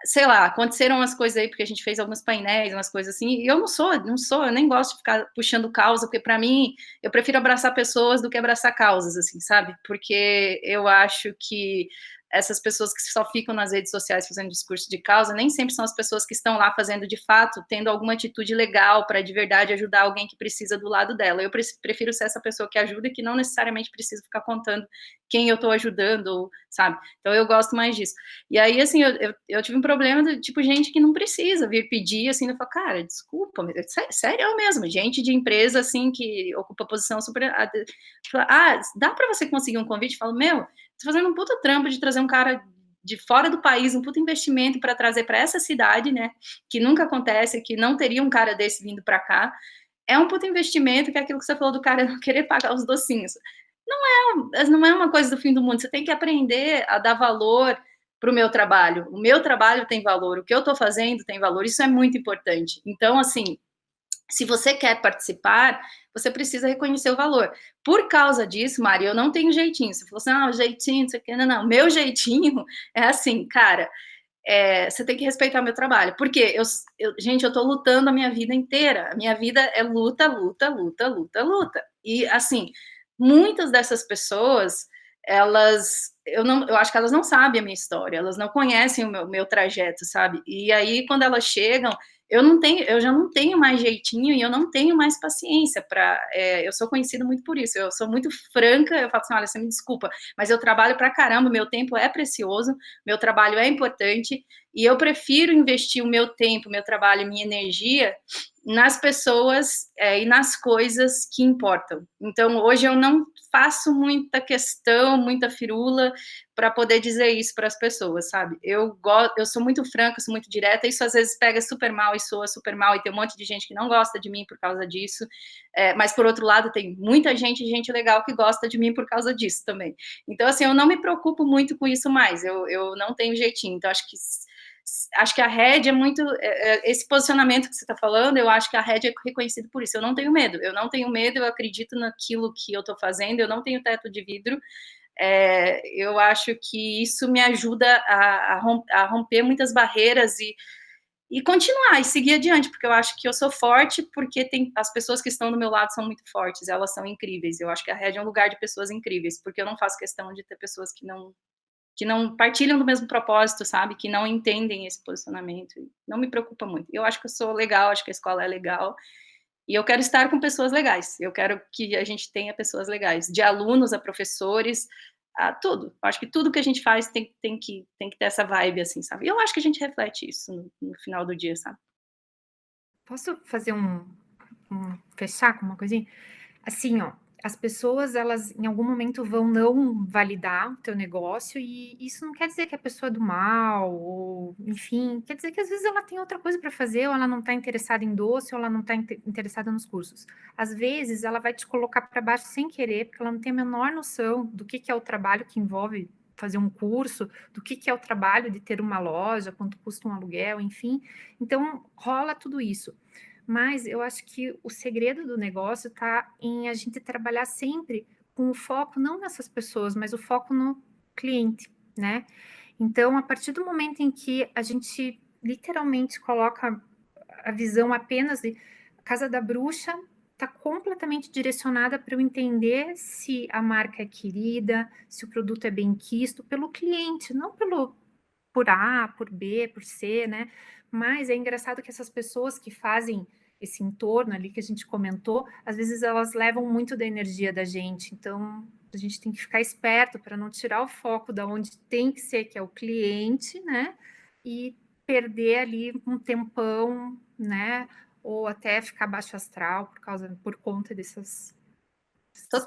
E: sei lá, aconteceram umas coisas aí, porque a gente fez alguns painéis, umas coisas assim, e eu não sou, eu nem gosto de ficar puxando causa, porque pra mim, eu prefiro abraçar pessoas do que abraçar causas, assim, sabe? Porque eu acho que essas pessoas que só ficam nas redes sociais fazendo discurso de causa, nem sempre são as pessoas que estão lá fazendo de fato, tendo alguma atitude legal para de verdade ajudar alguém que precisa do lado dela. Eu prefiro ser essa pessoa que ajuda e que não necessariamente precisa ficar contando quem eu estou ajudando, sabe? Então eu gosto mais disso. E aí, assim, eu tive um problema de, tipo, gente que não precisa vir pedir, assim, eu falo, cara, desculpa, mas sério mesmo, gente de empresa, assim, que ocupa posição super... dá para você conseguir um convite? Eu falo, meu, tô fazendo um puta trampo de trazer um cara de fora do país, um puta investimento para trazer para essa cidade, né, que nunca acontece, que não teria um cara desse vindo para cá, é um puta investimento, que é aquilo que você falou do cara não querer pagar os docinhos. Não é uma coisa do fim do mundo, você tem que aprender a dar valor para o meu trabalho. O meu trabalho tem valor, o que eu estou fazendo tem valor, isso é muito importante. Então, assim, se você quer participar, você precisa reconhecer o valor. Por causa disso, Mari, eu não tenho jeitinho. Você falou assim, jeitinho, isso aqui, não. Meu jeitinho é assim, cara, você tem que respeitar o meu trabalho. Porque, gente, eu tô lutando a minha vida inteira. A minha vida é luta, luta, luta, luta, luta. E, assim, muitas dessas pessoas, eu acho que elas não sabem a minha história, elas não conhecem o meu trajeto, sabe? E aí, quando elas chegam, eu já não tenho mais jeitinho e eu não tenho mais paciência para. Eu sou conhecida muito por isso, eu sou muito franca, eu falo assim, olha, você me desculpa, mas eu trabalho pra caramba, meu tempo é precioso, meu trabalho é importante, e eu prefiro investir o meu tempo, meu trabalho, minha energia nas pessoas e nas coisas que importam. Então, hoje eu não faço muita questão, muita firula para poder dizer isso para as pessoas, sabe? Eu sou muito franca, sou muito direta, isso às vezes pega super mal e soa super mal, e tem um monte de gente que não gosta de mim por causa disso, mas por outro lado tem muita gente legal que gosta de mim por causa disso também. Então, assim, eu não me preocupo muito com isso mais, eu não tenho jeitinho, então acho que a Red é muito, esse posicionamento que você está falando, eu acho que a Red é reconhecido por isso, eu não tenho medo, eu acredito naquilo que eu estou fazendo, eu não tenho teto de vidro, eu acho que isso me ajuda a romper muitas barreiras e continuar, e seguir adiante, porque eu acho que eu sou forte, porque as pessoas que estão do meu lado são muito fortes, elas são incríveis, eu acho que a Red é um lugar de pessoas incríveis, porque eu não faço questão de ter pessoas que não partilham do mesmo propósito, sabe, que não entendem esse posicionamento, não me preocupa muito, eu acho que eu sou legal, acho que a escola é legal, e eu quero estar com pessoas legais, eu quero que a gente tenha pessoas legais, de alunos a professores, a tudo. Eu acho que tudo que a gente faz tem que ter essa vibe, assim, sabe? E eu acho que a gente reflete isso no final do dia, sabe?
D: Posso fazer fechar com uma coisinha? Assim, ó, as pessoas, elas em algum momento vão não validar o teu negócio e isso não quer dizer que a pessoa é do mal, ou enfim, quer dizer que às vezes ela tem outra coisa para fazer, ou ela não está interessada em doce, ou ela não está interessada nos cursos. Às vezes ela vai te colocar para baixo sem querer, porque ela não tem a menor noção do que é o trabalho que envolve fazer um curso, do que é o trabalho de ter uma loja, quanto custa um aluguel, enfim. Então, rola tudo isso. Mas eu acho que o segredo do negócio está em a gente trabalhar sempre com o foco não nessas pessoas, mas o foco no cliente, né? Então, a partir do momento em que a gente literalmente coloca a visão apenas de Casa da Bruxa, está completamente direcionada para eu entender se a marca é querida, se o produto é bem quisto pelo cliente, não por A, por B, por C, né? Mas é engraçado que essas pessoas que fazem esse entorno ali que a gente comentou, às vezes elas levam muito da energia da gente, então a gente tem que ficar esperto para não tirar o foco da onde tem que ser, que é o cliente, né? E perder ali um tempão, né? Ou até ficar baixo astral por conta desses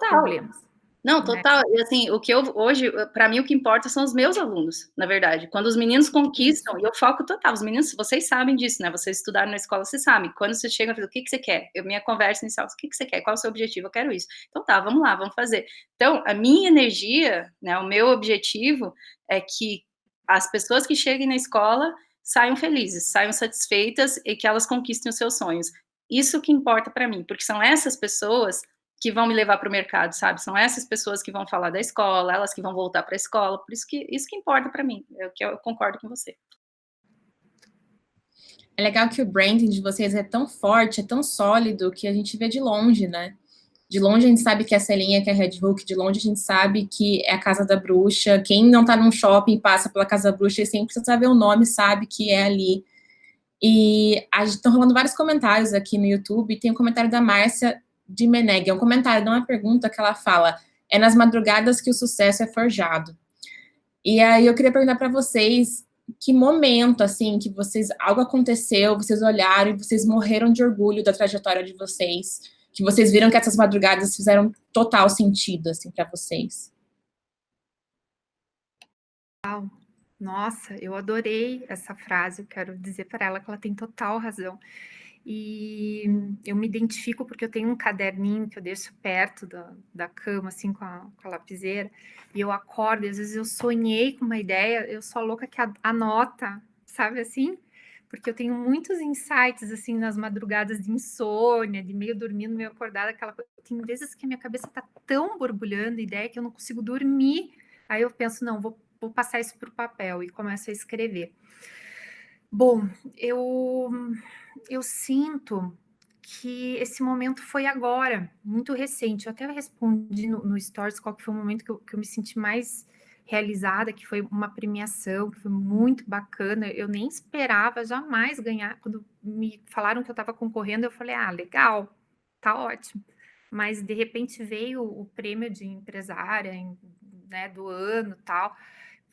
D: problemas.
E: Não, total. E assim, o que eu hoje, para mim, o que importa são os meus alunos, na verdade. Quando os meninos conquistam, e eu foco total, os meninos, vocês sabem disso, né? Vocês estudaram na escola, vocês sabem. Quando você chega e fala, o que você quer? Minha conversa inicial, o que você quer? Qual é o seu objetivo? Eu quero isso. Então tá, vamos lá, vamos fazer. Então, a minha energia, né, o meu objetivo é que as pessoas que cheguem na escola saiam felizes, saiam satisfeitas e que elas conquistem os seus sonhos. Isso que importa para mim, porque são essas pessoas que vão me levar para o mercado, sabe? São essas pessoas que vão falar da escola, elas que vão voltar para a escola, por isso que importa para mim, é o que eu concordo com você.
B: É legal que o branding de vocês é tão forte, é tão sólido, que a gente vê de longe, né? De longe a gente sabe que é a Celinha, que é a Red Hook, de longe a gente sabe que é a Casa da Bruxa. Quem não tá num shopping passa pela Casa da Bruxa e sempre precisa saber o nome, sabe que é ali. E estão rolando vários comentários aqui no YouTube, tem um comentário da Márcia de Meneg, é um comentário, não é uma pergunta, que ela fala, é nas madrugadas que o sucesso é forjado. E aí eu queria perguntar para vocês, que momento, assim, que vocês, algo aconteceu, vocês olharam e vocês morreram de orgulho da trajetória de vocês, que vocês viram que essas madrugadas fizeram total sentido, assim, para vocês.
D: Nossa, eu adorei essa frase, eu quero dizer para ela que ela tem total razão. E eu me identifico porque eu tenho um caderninho que eu deixo perto da cama, assim, com a lapiseira, e eu acordo, e às vezes eu sonhei com uma ideia, eu sou a louca que anota, sabe assim? Porque eu tenho muitos insights, assim, nas madrugadas de insônia, de meio dormindo, meio acordada, aquela coisa. Tem vezes que a minha cabeça tá tão borbulhando ideia que eu não consigo dormir. Aí eu penso, não, vou passar isso para o papel e começo a escrever. Bom, eu sinto que esse momento foi agora, muito recente. Eu até respondi no Stories qual que foi o momento que eu me senti mais realizada, que foi uma premiação, que foi muito bacana. Eu nem esperava jamais ganhar. Quando me falaram que eu estava concorrendo, eu falei, legal, tá ótimo. Mas, de repente, veio o prêmio de empresária, né, do ano e tal.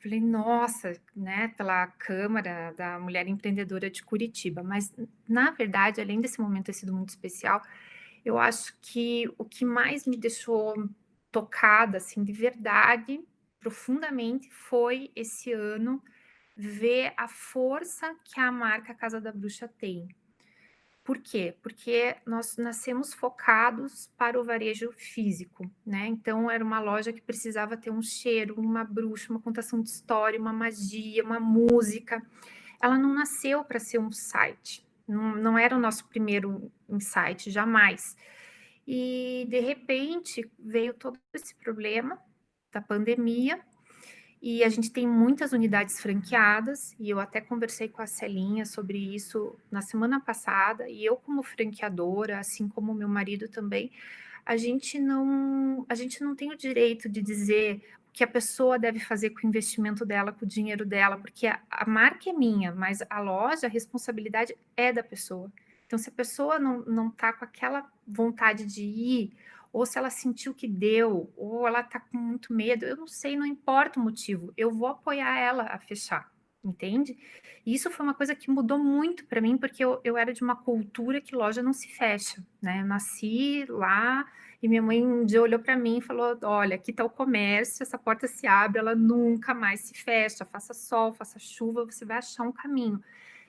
D: Falei, nossa, né, pela Câmara da Mulher Empreendedora de Curitiba. Mas, na verdade, além desse momento ter sido muito especial, eu acho que o que mais me deixou tocada, assim, de verdade, profundamente, foi esse ano ver a força que a marca Casa da Bruxa tem. Por quê? Porque nós nascemos focados para o varejo físico, né? Então, era uma loja que precisava ter um cheiro, uma bruxa, uma contação de história, uma magia, uma música. Ela não nasceu para ser um site, não era o nosso primeiro insight, jamais. E, de repente, veio todo esse problema da pandemia, e a gente tem muitas unidades franqueadas, e eu até conversei com a Celinha sobre isso na semana passada, e eu, como franqueadora, assim como meu marido também, a gente não tem o direito de dizer o que a pessoa deve fazer com o investimento dela, com o dinheiro dela, porque a marca é minha, mas a loja, a responsabilidade é da pessoa. Então, se a pessoa não está com aquela vontade de ir, ou se ela sentiu que deu, ou ela está com muito medo, eu não sei, não importa o motivo, eu vou apoiar ela a fechar, entende? E isso foi uma coisa que mudou muito para mim, porque eu era de uma cultura que loja não se fecha, né? Eu nasci lá e minha mãe um dia olhou para mim e falou, olha, aqui está o comércio, essa porta se abre, ela nunca mais se fecha, faça sol, faça chuva, você vai achar um caminho.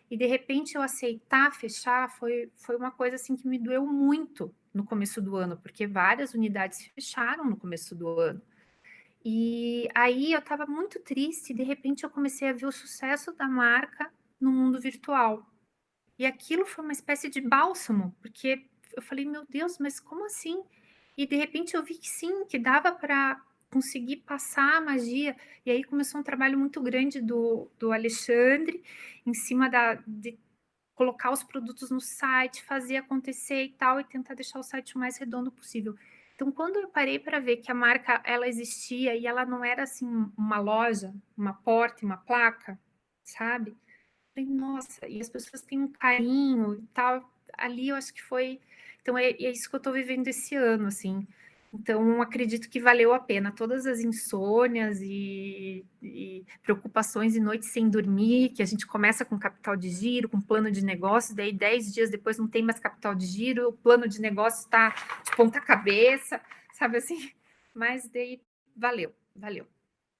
D: E, de repente, eu aceitar fechar foi uma coisa assim que me doeu muito no começo do ano, porque várias unidades fecharam no começo do ano. E aí eu estava muito triste, e de repente eu comecei a ver o sucesso da marca no mundo virtual. E aquilo foi uma espécie de bálsamo, porque eu falei, meu Deus, mas como assim? E de repente eu vi que sim, que dava para conseguir passar a magia. E aí começou um trabalho muito grande do Alexandre, em cima de colocar os produtos no site, fazer acontecer e tal, e tentar deixar o site o mais redondo possível. Então, quando eu parei para ver que a marca, ela existia e ela não era assim uma loja, uma porta, uma placa, sabe? Falei, nossa, e as pessoas têm um carinho e tal. ali eu acho que foi... Então, é isso que eu estou vivendo esse ano, assim. Então, acredito que valeu a pena. Todas as insônias e preocupações e noites sem dormir, que a gente começa com capital de giro, com plano de negócio, daí 10 dias depois não tem mais capital de giro, o plano de negócio está de ponta cabeça, sabe assim? Mas daí valeu.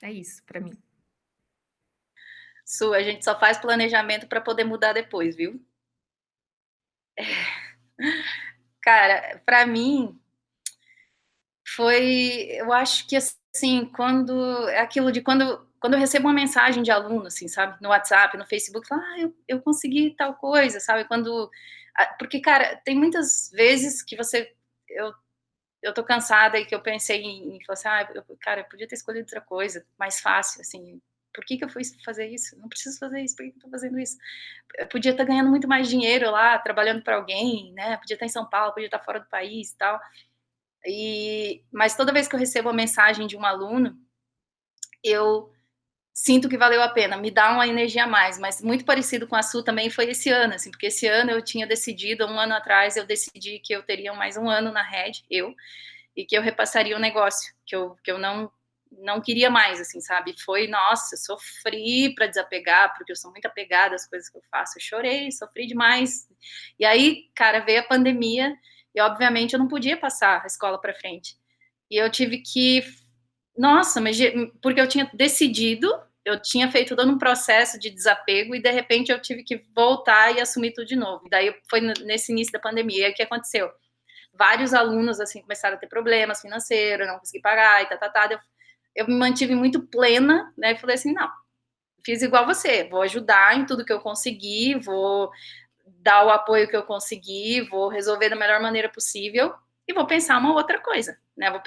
D: É isso para mim.
E: Su, a gente só faz planejamento para poder mudar depois, viu? Cara, para mim foi, eu acho que assim, quando eu recebo uma mensagem de aluno, assim, sabe, no WhatsApp, no Facebook, fala, eu consegui tal coisa, sabe, porque, cara, tem muitas vezes que eu tô cansada e que eu pensei em falar assim, cara, eu podia ter escolhido outra coisa, mais fácil, assim, por que eu fui fazer isso? Não preciso fazer isso, por que eu tô fazendo isso? Eu podia estar ganhando muito mais dinheiro lá, trabalhando para alguém, né, podia estar em São Paulo, podia estar fora do país e tal, mas toda vez que eu recebo uma mensagem de um aluno, eu sinto que valeu a pena, me dá uma energia a mais, mas muito parecido com a Su também foi esse ano, assim, porque esse ano eu tinha decidido, um ano atrás, eu decidi que eu teria mais um ano na Red, e que eu repassaria o negócio, que eu não queria mais, assim, sabe? Foi, nossa, eu sofri para desapegar, porque eu sou muito apegada às coisas que eu faço, eu chorei, sofri demais. E aí, cara, veio a pandemia, e obviamente eu não podia passar a escola para frente. E eu tive que, nossa, mas porque eu tinha decidido, eu tinha feito todo um processo de desapego, e de repente eu tive que voltar e assumir tudo de novo. E daí foi nesse início da pandemia, e aí o que aconteceu? Vários alunos, assim, começaram a ter problemas financeiros, não consegui pagar, e eu me mantive muito plena, né, e falei assim, não, fiz igual você, vou ajudar em tudo que eu conseguir, vou dar o apoio que eu conseguir, vou resolver da melhor maneira possível, e vou pensar uma outra coisa, né, vou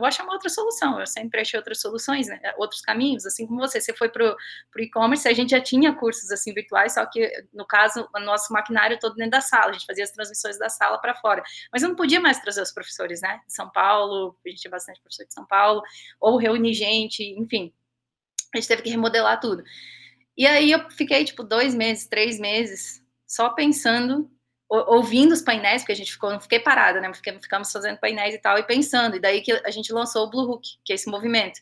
E: achar uma outra solução, eu sempre achei outras soluções, né, outros caminhos, assim como você foi pro e-commerce, a gente já tinha cursos, assim, virtuais, só que, no caso, o nosso maquinário todo dentro da sala, a gente fazia as transmissões da sala para fora, mas eu não podia mais trazer os professores, né, de São Paulo, a gente tinha bastante professor de São Paulo, ou reunir gente, enfim, a gente teve que remodelar tudo. E aí eu fiquei, tipo, 2 meses, 3 meses, só pensando, ouvindo os painéis, porque não fiquei parada, né, ficamos fazendo painéis e tal, e pensando, e daí que a gente lançou o Blue Hook, que é esse movimento.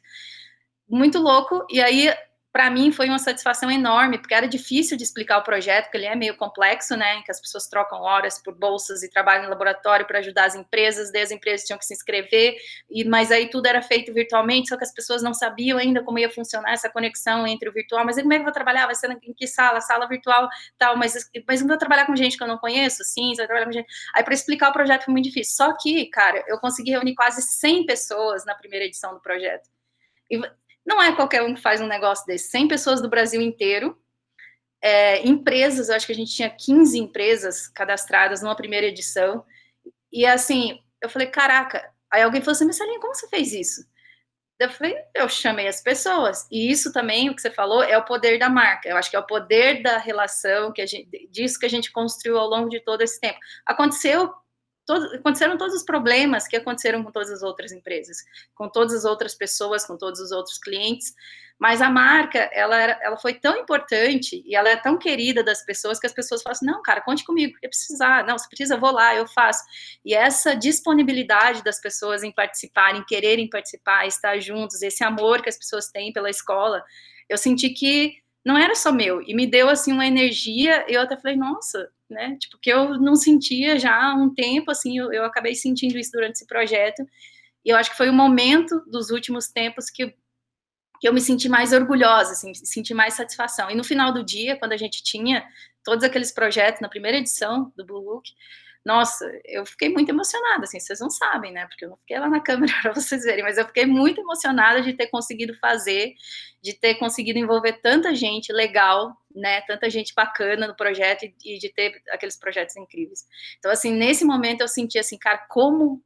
E: Muito louco, e aí, para mim, foi uma satisfação enorme, porque era difícil de explicar o projeto, porque ele é meio complexo, né, que as pessoas trocam horas por bolsas e trabalham em laboratório para ajudar as empresas, daí as empresas tinham que se inscrever, mas aí tudo era feito virtualmente, só que as pessoas não sabiam ainda como ia funcionar essa conexão entre o virtual, mas como é que eu vou trabalhar? Vai ser em que sala? Sala virtual, tal, mas não vou trabalhar com gente que eu não conheço? Sim, você vai trabalhar com gente... Aí, para explicar o projeto foi muito difícil, só que, cara, eu consegui reunir quase 100 pessoas na primeira edição do projeto, e não é qualquer um que faz um negócio desse. 100 pessoas do Brasil inteiro, empresas, eu acho que a gente tinha 15 empresas cadastradas numa primeira edição, e assim, eu falei, caraca, aí alguém falou assim, mas Celinha, como você fez isso? Eu falei, eu chamei as pessoas, e isso também, o que você falou, é o poder da marca, eu acho que é o poder da relação, disso que a gente construiu ao longo de todo esse tempo. Aconteceram todos os problemas que aconteceram com todas as outras empresas, com todas as outras pessoas, com todos os outros clientes, mas a marca, ela foi tão importante e ela é tão querida das pessoas que as pessoas falam assim, não, cara, conte comigo, se precisar, não, se precisa, eu vou lá, eu faço. E essa disponibilidade das pessoas em participarem, quererem participar, estar juntos, esse amor que as pessoas têm pela escola, eu senti que não era só meu, e me deu, assim, uma energia, e eu até falei, nossa, né, tipo, que eu não sentia já há um tempo, assim, eu acabei sentindo isso durante esse projeto, e eu acho que foi o momento dos últimos tempos que eu me senti mais orgulhosa, assim, senti mais satisfação, e no final do dia, quando a gente tinha todos aqueles projetos na primeira edição do Blue Book, nossa, eu fiquei muito emocionada, assim, vocês não sabem, né, porque eu não fiquei lá na câmera para vocês verem, mas eu fiquei muito emocionada de ter conseguido fazer, de ter conseguido envolver tanta gente legal, né, tanta gente bacana no projeto e de ter aqueles projetos incríveis. Então, assim, nesse momento eu senti assim, cara, como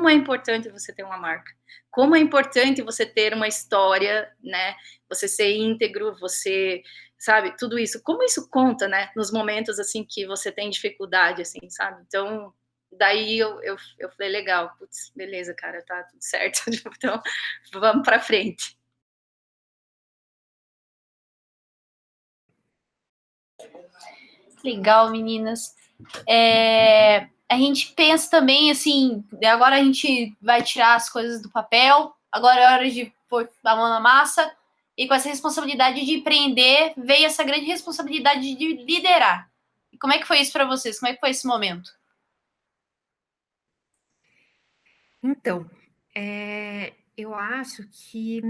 E: é importante você ter uma marca, como é importante você ter uma história, né, você ser íntegro, você, sabe, tudo isso, como isso conta, né, nos momentos, assim, que você tem dificuldade, assim, sabe, então, daí eu falei, legal, putz, beleza, cara, tá tudo certo, então, vamos pra frente.
A: Legal, meninas. A gente pensa também, assim, agora a gente vai tirar as coisas do papel, agora é hora de pôr a mão na massa, e com essa responsabilidade de empreender, veio essa grande responsabilidade de liderar. E como é que foi isso para vocês? Como é que foi esse momento?
D: Então, eu acho que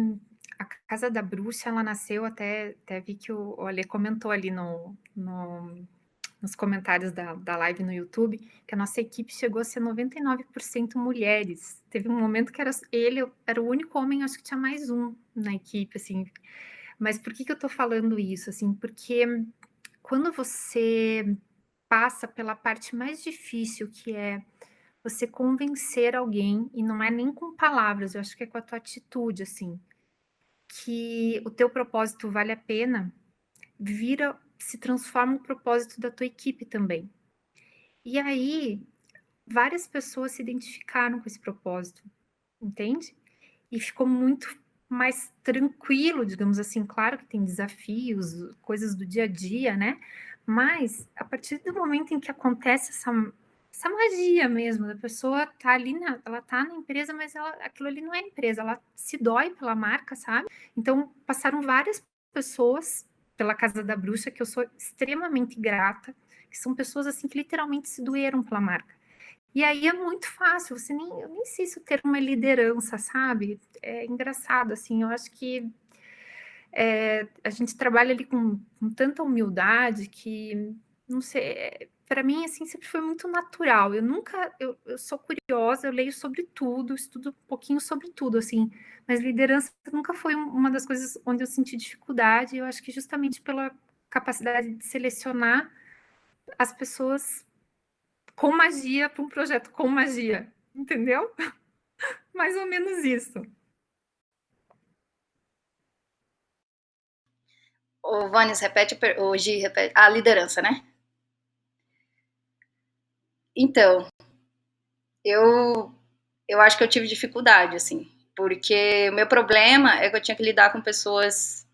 D: a Casa da Bruxa, ela nasceu, até vi que o Ale comentou ali nos comentários da live no YouTube, que a nossa equipe chegou a ser 99% mulheres. Teve um momento que ele era o único homem, acho que tinha mais um na equipe, assim. Mas por que eu tô falando isso, assim? Porque quando você passa pela parte mais difícil, que é você convencer alguém, e não é nem com palavras, eu acho que é com a tua atitude, assim, que o teu propósito vale a pena, se transforma o propósito da tua equipe também. E aí, várias pessoas se identificaram com esse propósito, entende? E ficou muito mais tranquilo, digamos assim. Claro que tem desafios, coisas do dia a dia, né? Mas a partir do momento em que acontece essa magia mesmo, da pessoa tá ali, ela tá na empresa, mas aquilo ali não é empresa, ela se dói pela marca, sabe? Então, passaram várias pessoas pela Casa da Bruxa, que eu sou extremamente grata, que são pessoas assim que literalmente se doeram pela marca. E aí é muito fácil, eu nem sei se o termo é liderança, sabe? É engraçado, assim, eu acho que a gente trabalha ali com tanta humildade que, não sei, para mim, assim, sempre foi muito natural. Eu sou curiosa, eu leio sobre tudo, estudo um pouquinho sobre tudo, assim, mas liderança nunca foi uma das coisas onde eu senti dificuldade, eu acho que justamente pela capacidade de selecionar as pessoas com magia para um projeto com magia, entendeu? Mais ou menos isso.
E: O Vanes, o Gi, repete, a liderança, né? Então, eu acho que eu tive dificuldade, assim, porque o meu problema é que eu tinha que lidar com pessoas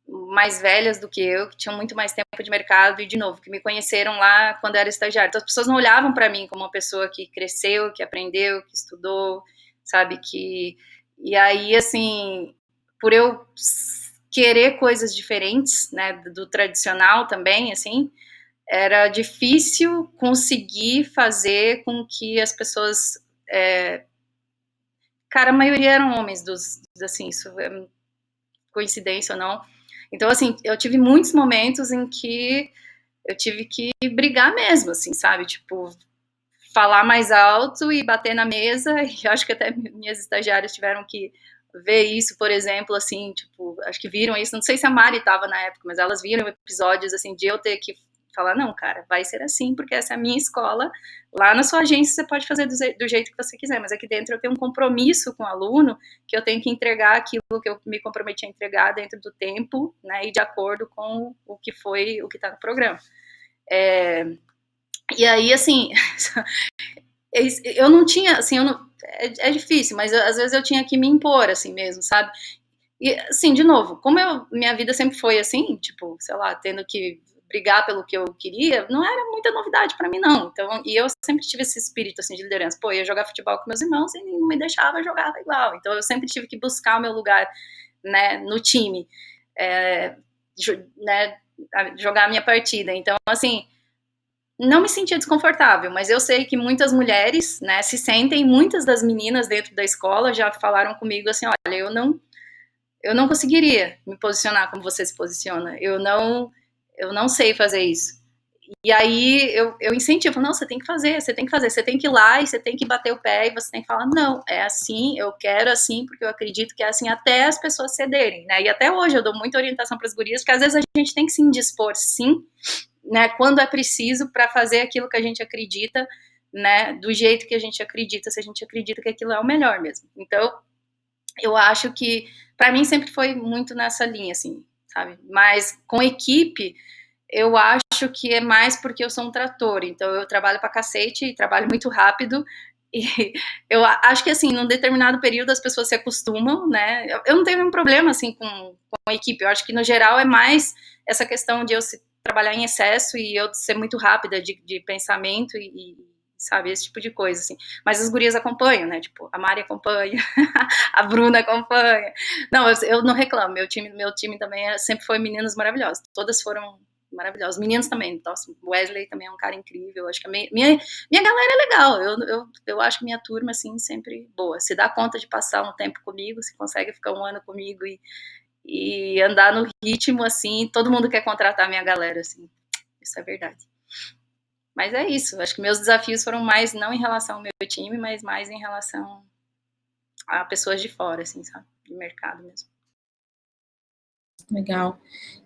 E: mais velhas do que eu, que tinham muito mais tempo de mercado e, de novo, que me conheceram lá quando eu era estagiária. Então, as pessoas não olhavam para mim como uma pessoa que cresceu, que aprendeu, que estudou, sabe? E aí, assim, por eu querer coisas diferentes, né, do tradicional também, assim, era difícil conseguir fazer com que as pessoas... Cara, a maioria eram homens, assim, isso é coincidência ou não. Então, assim, eu tive muitos momentos em que eu tive que brigar mesmo, assim, sabe? Tipo, falar mais alto e bater na mesa. E eu acho que até minhas estagiárias tiveram que ver isso, por exemplo, assim, tipo, acho que viram isso. Não sei se a Mari estava na época, mas elas viram episódios, assim, de eu ter que falar, não, cara, vai ser assim, porque essa é a minha escola. Lá na sua agência você pode fazer do jeito que você quiser, mas aqui dentro eu tenho um compromisso com o aluno que eu tenho que entregar aquilo que eu me comprometi a entregar dentro do tempo, né, e de acordo com o que está no programa. E aí, assim, eu não tinha, assim, é difícil, mas às vezes eu tinha que me impor, assim mesmo, sabe? E, assim, de novo, como minha vida sempre foi assim, tipo, sei lá, tendo que brigar pelo que eu queria, não era muita novidade para mim, não. Então, e eu sempre tive esse espírito, assim, de liderança. Pô, eu ia jogar futebol com meus irmãos e não me deixava, eu jogava igual. Então, eu sempre tive que buscar o meu lugar, né, no time, né, jogar a minha partida. Então, assim, não me sentia desconfortável, mas eu sei que muitas mulheres, né, se sentem, muitas das meninas dentro da escola já falaram comigo assim, olha, eu não conseguiria me posicionar como você se posiciona, eu não sei fazer isso. E aí eu incentivo, não, você tem que fazer, você tem que ir lá e você tem que bater o pé e você tem que falar, não, é assim, eu quero assim, porque eu acredito que é assim, até as pessoas cederem, né, e até hoje eu dou muita orientação para as gurias, porque às vezes a gente tem que se indispor, sim, né, quando é preciso para fazer aquilo que a gente acredita, né, do jeito que a gente acredita, se a gente acredita que aquilo é o melhor mesmo. Então, eu acho que, para mim, sempre foi muito nessa linha, assim, sabe? Mas com equipe, eu acho que é mais porque eu sou um trator, então eu trabalho pra cacete e trabalho muito rápido, e eu acho que, assim, num determinado período as pessoas se acostumam, né? Eu não tenho nenhum problema, assim, com a equipe, eu acho que, no geral, é mais essa questão de eu trabalhar em excesso e eu ser muito rápida de pensamento sabe, esse tipo de coisa, assim. Mas as gurias acompanham, né? Tipo, a Mari acompanha, a Bruna acompanha. Não, eu não reclamo. Meu time também sempre foi meninas maravilhosas. Todas foram maravilhosas. Meninos também. Nossa, o Wesley também é um cara incrível. Acho que minha galera é legal. Eu acho que minha turma, assim, sempre boa. Se dá conta de passar um tempo comigo, se consegue ficar um ano comigo e andar no ritmo, assim, todo mundo quer contratar a minha galera, assim. Isso é verdade. Mas é isso, acho que meus desafios foram mais, não em relação ao meu time, mas mais em relação a pessoas de fora, assim, sabe? De mercado mesmo.
B: Legal.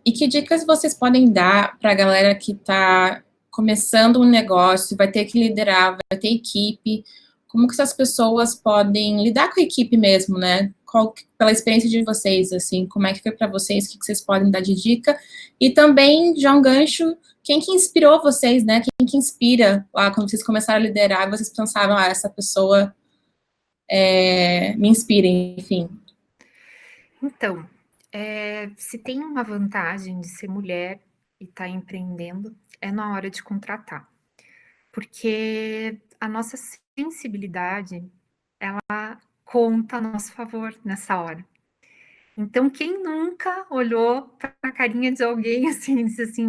B: E que dicas vocês podem dar para a galera que está começando um negócio, vai ter que liderar, vai ter equipe? Como que essas pessoas podem lidar com a equipe mesmo, né? Pela experiência de vocês, assim, como é que foi para vocês? O que vocês podem dar de dica? E também, já um gancho, quem que inspirou vocês, né? Quem que inspira lá quando vocês começaram a liderar, vocês pensavam, essa pessoa me inspira, enfim.
D: Então, se tem uma vantagem de ser mulher e estar empreendendo, é na hora de contratar. Porque a nossa sensibilidade, ela conta a nosso favor nessa hora. Então, quem nunca olhou para a carinha de alguém assim e disse assim,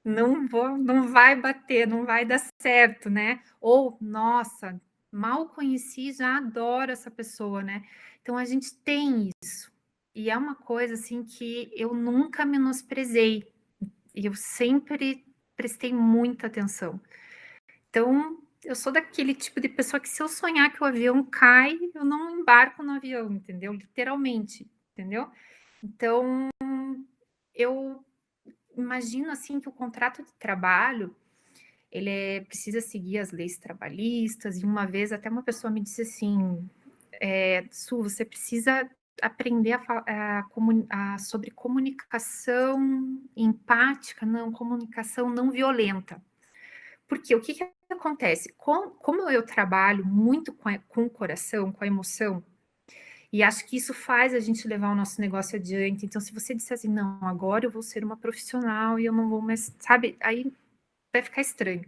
D: não vai bater, não vai dar certo, né? Ou, nossa, mal conheci, já adoro essa pessoa, né? Então, a gente tem isso. E é uma coisa, assim, que eu nunca menosprezei. E eu sempre prestei muita atenção. Então, eu sou daquele tipo de pessoa que se eu sonhar que o avião cai, eu não embarco no avião, entendeu? Literalmente, entendeu? Então, eu imagino, assim, que o contrato de trabalho, ele precisa seguir as leis trabalhistas, e uma vez até uma pessoa me disse assim, Su, você precisa aprender sobre comunicação empática, não, comunicação não violenta. Porque o que acontece? Como eu trabalho muito com o coração, com a emoção, e acho que isso faz a gente levar o nosso negócio adiante. Então, se você disser assim, não, agora eu vou ser uma profissional e eu não vou mais, sabe? Aí vai ficar estranho.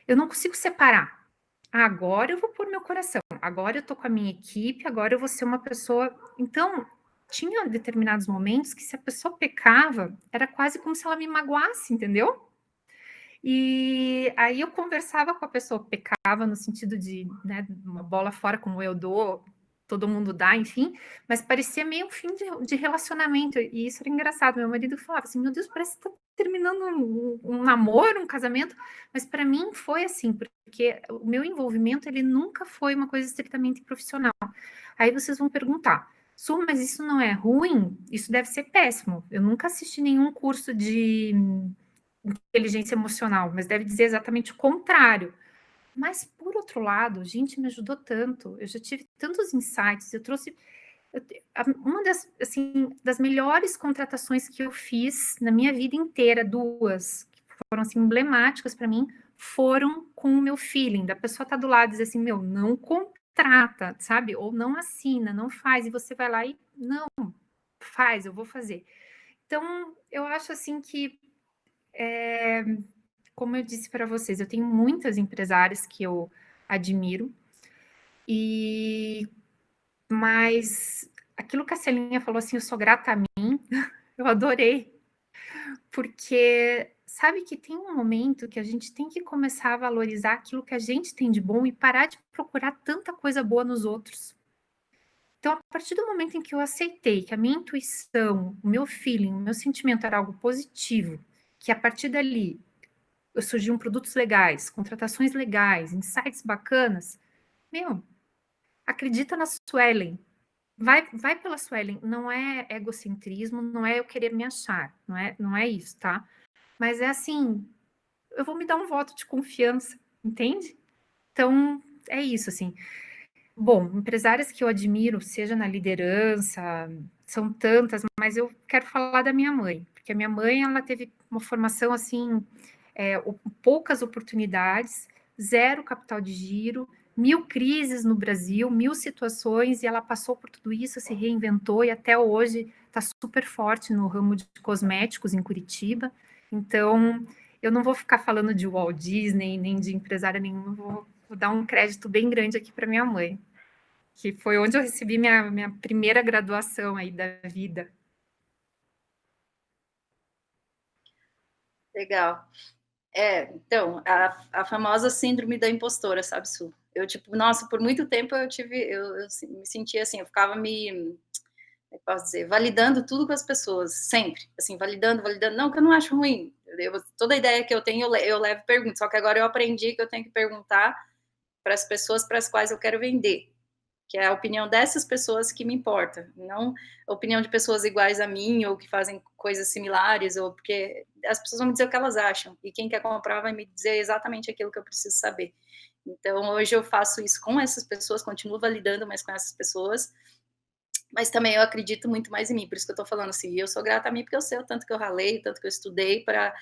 D: Eu não consigo separar. Agora eu vou pôr meu coração. Agora eu tô com a minha equipe, agora eu vou ser uma pessoa. Então, tinha determinados momentos que se a pessoa pecava, era quase como se ela me magoasse, entendeu? E aí eu conversava com a pessoa, pecava no sentido de, né, uma bola fora como eu dou, todo mundo dá, enfim, mas parecia meio um fim de relacionamento, e isso era engraçado. Meu marido falava assim, meu Deus, parece que tá terminando um namoro, um casamento, mas para mim foi assim, porque o meu envolvimento, ele nunca foi uma coisa estritamente profissional. Aí vocês vão perguntar, Su, mas isso não é ruim? Isso deve ser péssimo. Eu nunca assisti nenhum curso de inteligência emocional, mas deve dizer exatamente o contrário. Mas, por outro lado, gente, me ajudou tanto. Eu já tive tantos insights. Eu trouxe uma das melhores contratações que eu fiz na minha vida inteira, duas, que foram assim, emblemáticas para mim, foram com o meu feeling, da pessoa estar do lado e dizer assim, meu, não contrata, sabe? Ou não assina, não faz. E você vai lá e, não, faz, eu vou fazer. Então, eu acho assim que como eu disse para vocês, eu tenho muitas empresárias que eu admiro, mas aquilo que a Celinha falou assim, eu sou grata a mim, eu adorei, porque sabe que tem um momento que a gente tem que começar a valorizar aquilo que a gente tem de bom e parar de procurar tanta coisa boa nos outros. Então, a partir do momento em que eu aceitei que a minha intuição, o meu feeling, o meu sentimento era algo positivo, que a partir dali surgiam produtos legais, contratações legais, insights bacanas, meu, acredita na Suelen, vai pela Suelen, não é egocentrismo, não é eu querer me achar, não é isso, tá? Mas é assim, eu vou me dar um voto de confiança, entende? Então, é isso, assim. Bom, empresárias que eu admiro, seja na liderança, são tantas, mas eu quero falar da minha mãe, porque a minha mãe, ela teve uma formação, assim, poucas oportunidades, zero capital de giro, 1000 crises no Brasil, 1000 situações, e ela passou por tudo isso, se reinventou, e até hoje está super forte no ramo de cosméticos em Curitiba. Então, eu não vou ficar falando de Walt Disney, nem de empresária nenhuma, vou dar um crédito bem grande aqui para minha mãe, que foi onde eu recebi minha primeira graduação aí da vida.
E: Legal. Então, a famosa síndrome da impostora, sabe, Su? Eu, tipo, nossa, por muito tempo eu me sentia assim, eu ficava eu posso dizer, validando tudo com as pessoas, sempre, assim, validando, não, que eu não acho ruim, toda ideia que eu tenho, eu levo perguntas, só que agora eu aprendi que eu tenho que perguntar para as pessoas para as quais eu quero vender, que é a opinião dessas pessoas que me importa, não a opinião de pessoas iguais a mim, ou que fazem coisas similares, ou porque as pessoas vão me dizer o que elas acham, e quem quer comprar vai me dizer exatamente aquilo que eu preciso saber. Então, hoje eu faço isso com essas pessoas, continuo validando, mas com essas pessoas, mas também eu acredito muito mais em mim, por isso que eu estou falando assim, eu sou grata a mim porque eu sei o tanto que eu ralei, o tanto que eu estudei para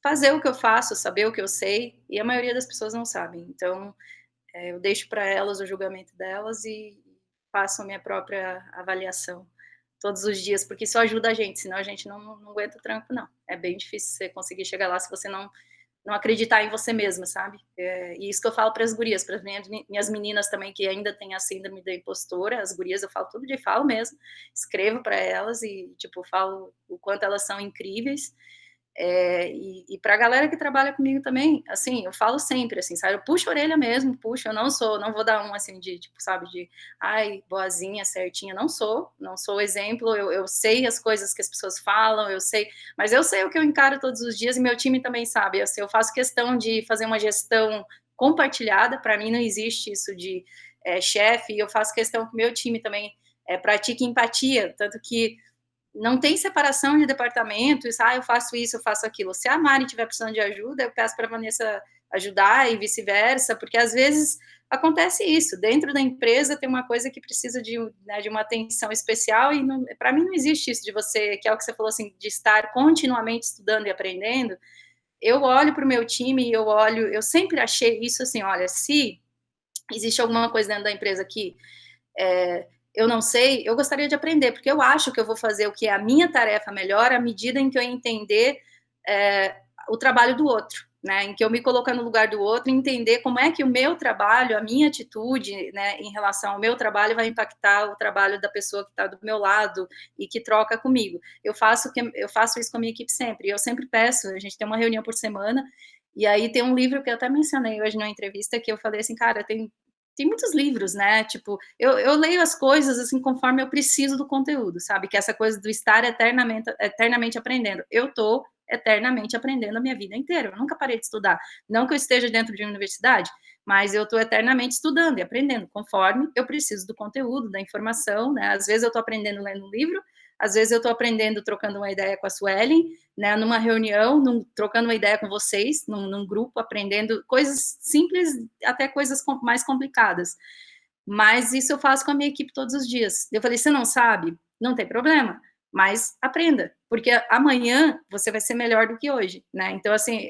E: fazer o que eu faço, saber o que eu sei, e a maioria das pessoas não sabem, então eu deixo para elas o julgamento delas e faço a minha própria avaliação todos os dias, porque isso ajuda a gente, senão a gente não aguenta o tranco, não. É bem difícil você conseguir chegar lá se você não acreditar em você mesma, sabe? E isso que eu falo para as gurias, para as minhas meninas também, que ainda têm a síndrome da impostora, as gurias eu falo todo dia, falo mesmo, escrevo para elas e, tipo, falo o quanto elas são incríveis. E para a galera que trabalha comigo também, assim, eu falo sempre, assim, sabe, eu puxo a orelha mesmo, não vou dar um, assim, de, tipo, sabe, de, ai, boazinha, certinha, não sou exemplo, eu sei as coisas que as pessoas falam, mas eu sei o que eu encaro todos os dias, e meu time também sabe, eu faço questão de fazer uma gestão compartilhada, para mim não existe isso de chefe, e eu faço questão que meu time também pratique empatia, tanto que não tem separação de departamentos, eu faço isso, eu faço aquilo. Se a Mari estiver precisando de ajuda, eu peço para a Vanessa ajudar e vice-versa, porque às vezes acontece isso. Dentro da empresa tem uma coisa que precisa de uma atenção especial e para mim não existe isso de você, que é o que você falou assim, de estar continuamente estudando e aprendendo. Eu olho para o meu time e eu sempre achei isso assim, olha, se existe alguma coisa dentro da empresa que eu não sei, eu gostaria de aprender, porque eu acho que eu vou fazer o que é a minha tarefa melhor à medida em que eu entender o trabalho do outro, né? Em que eu me colocar no lugar do outro, entender como é que o meu trabalho, a minha atitude, né, em relação ao meu trabalho vai impactar o trabalho da pessoa que está do meu lado e que troca comigo. Eu faço isso com a minha equipe sempre, eu sempre peço, a gente tem uma reunião por semana, e aí tem um livro que eu até mencionei hoje na entrevista, que eu falei assim, cara, tem muitos livros, né? Tipo, eu leio as coisas assim conforme eu preciso do conteúdo, sabe? Que essa coisa do estar eternamente aprendendo. Eu tô eternamente aprendendo a minha vida inteira. Eu nunca parei de estudar. Não que eu esteja dentro de uma universidade, mas eu tô eternamente estudando e aprendendo conforme eu preciso do conteúdo, da informação, né? Às vezes eu tô aprendendo lendo um livro, às vezes eu tô aprendendo trocando uma ideia com a Suelen, né, numa reunião, trocando uma ideia com vocês, num grupo, aprendendo coisas simples, até coisas mais complicadas. Mas isso eu faço com a minha equipe todos os dias. Eu falei, você não sabe? Não tem problema, mas aprenda, porque amanhã você vai ser melhor do que hoje, né? Então, assim,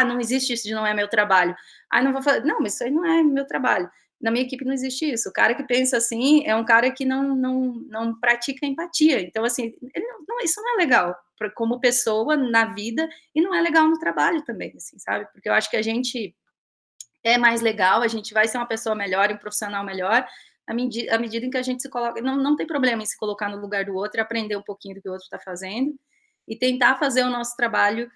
E: não existe isso de não é meu trabalho. Não vou falar, não, mas isso aí não é meu trabalho. Na minha equipe não existe isso. O cara que pensa assim é um cara que não pratica empatia. Então, assim, isso não é legal como pessoa na vida e não é legal no trabalho também, assim, sabe? Porque eu acho que a gente é mais legal, a gente vai ser uma pessoa melhor, um profissional melhor, à medida em que a gente se coloca. Não tem problema em se colocar no lugar do outro e aprender um pouquinho do que o outro está fazendo e tentar fazer o nosso trabalho,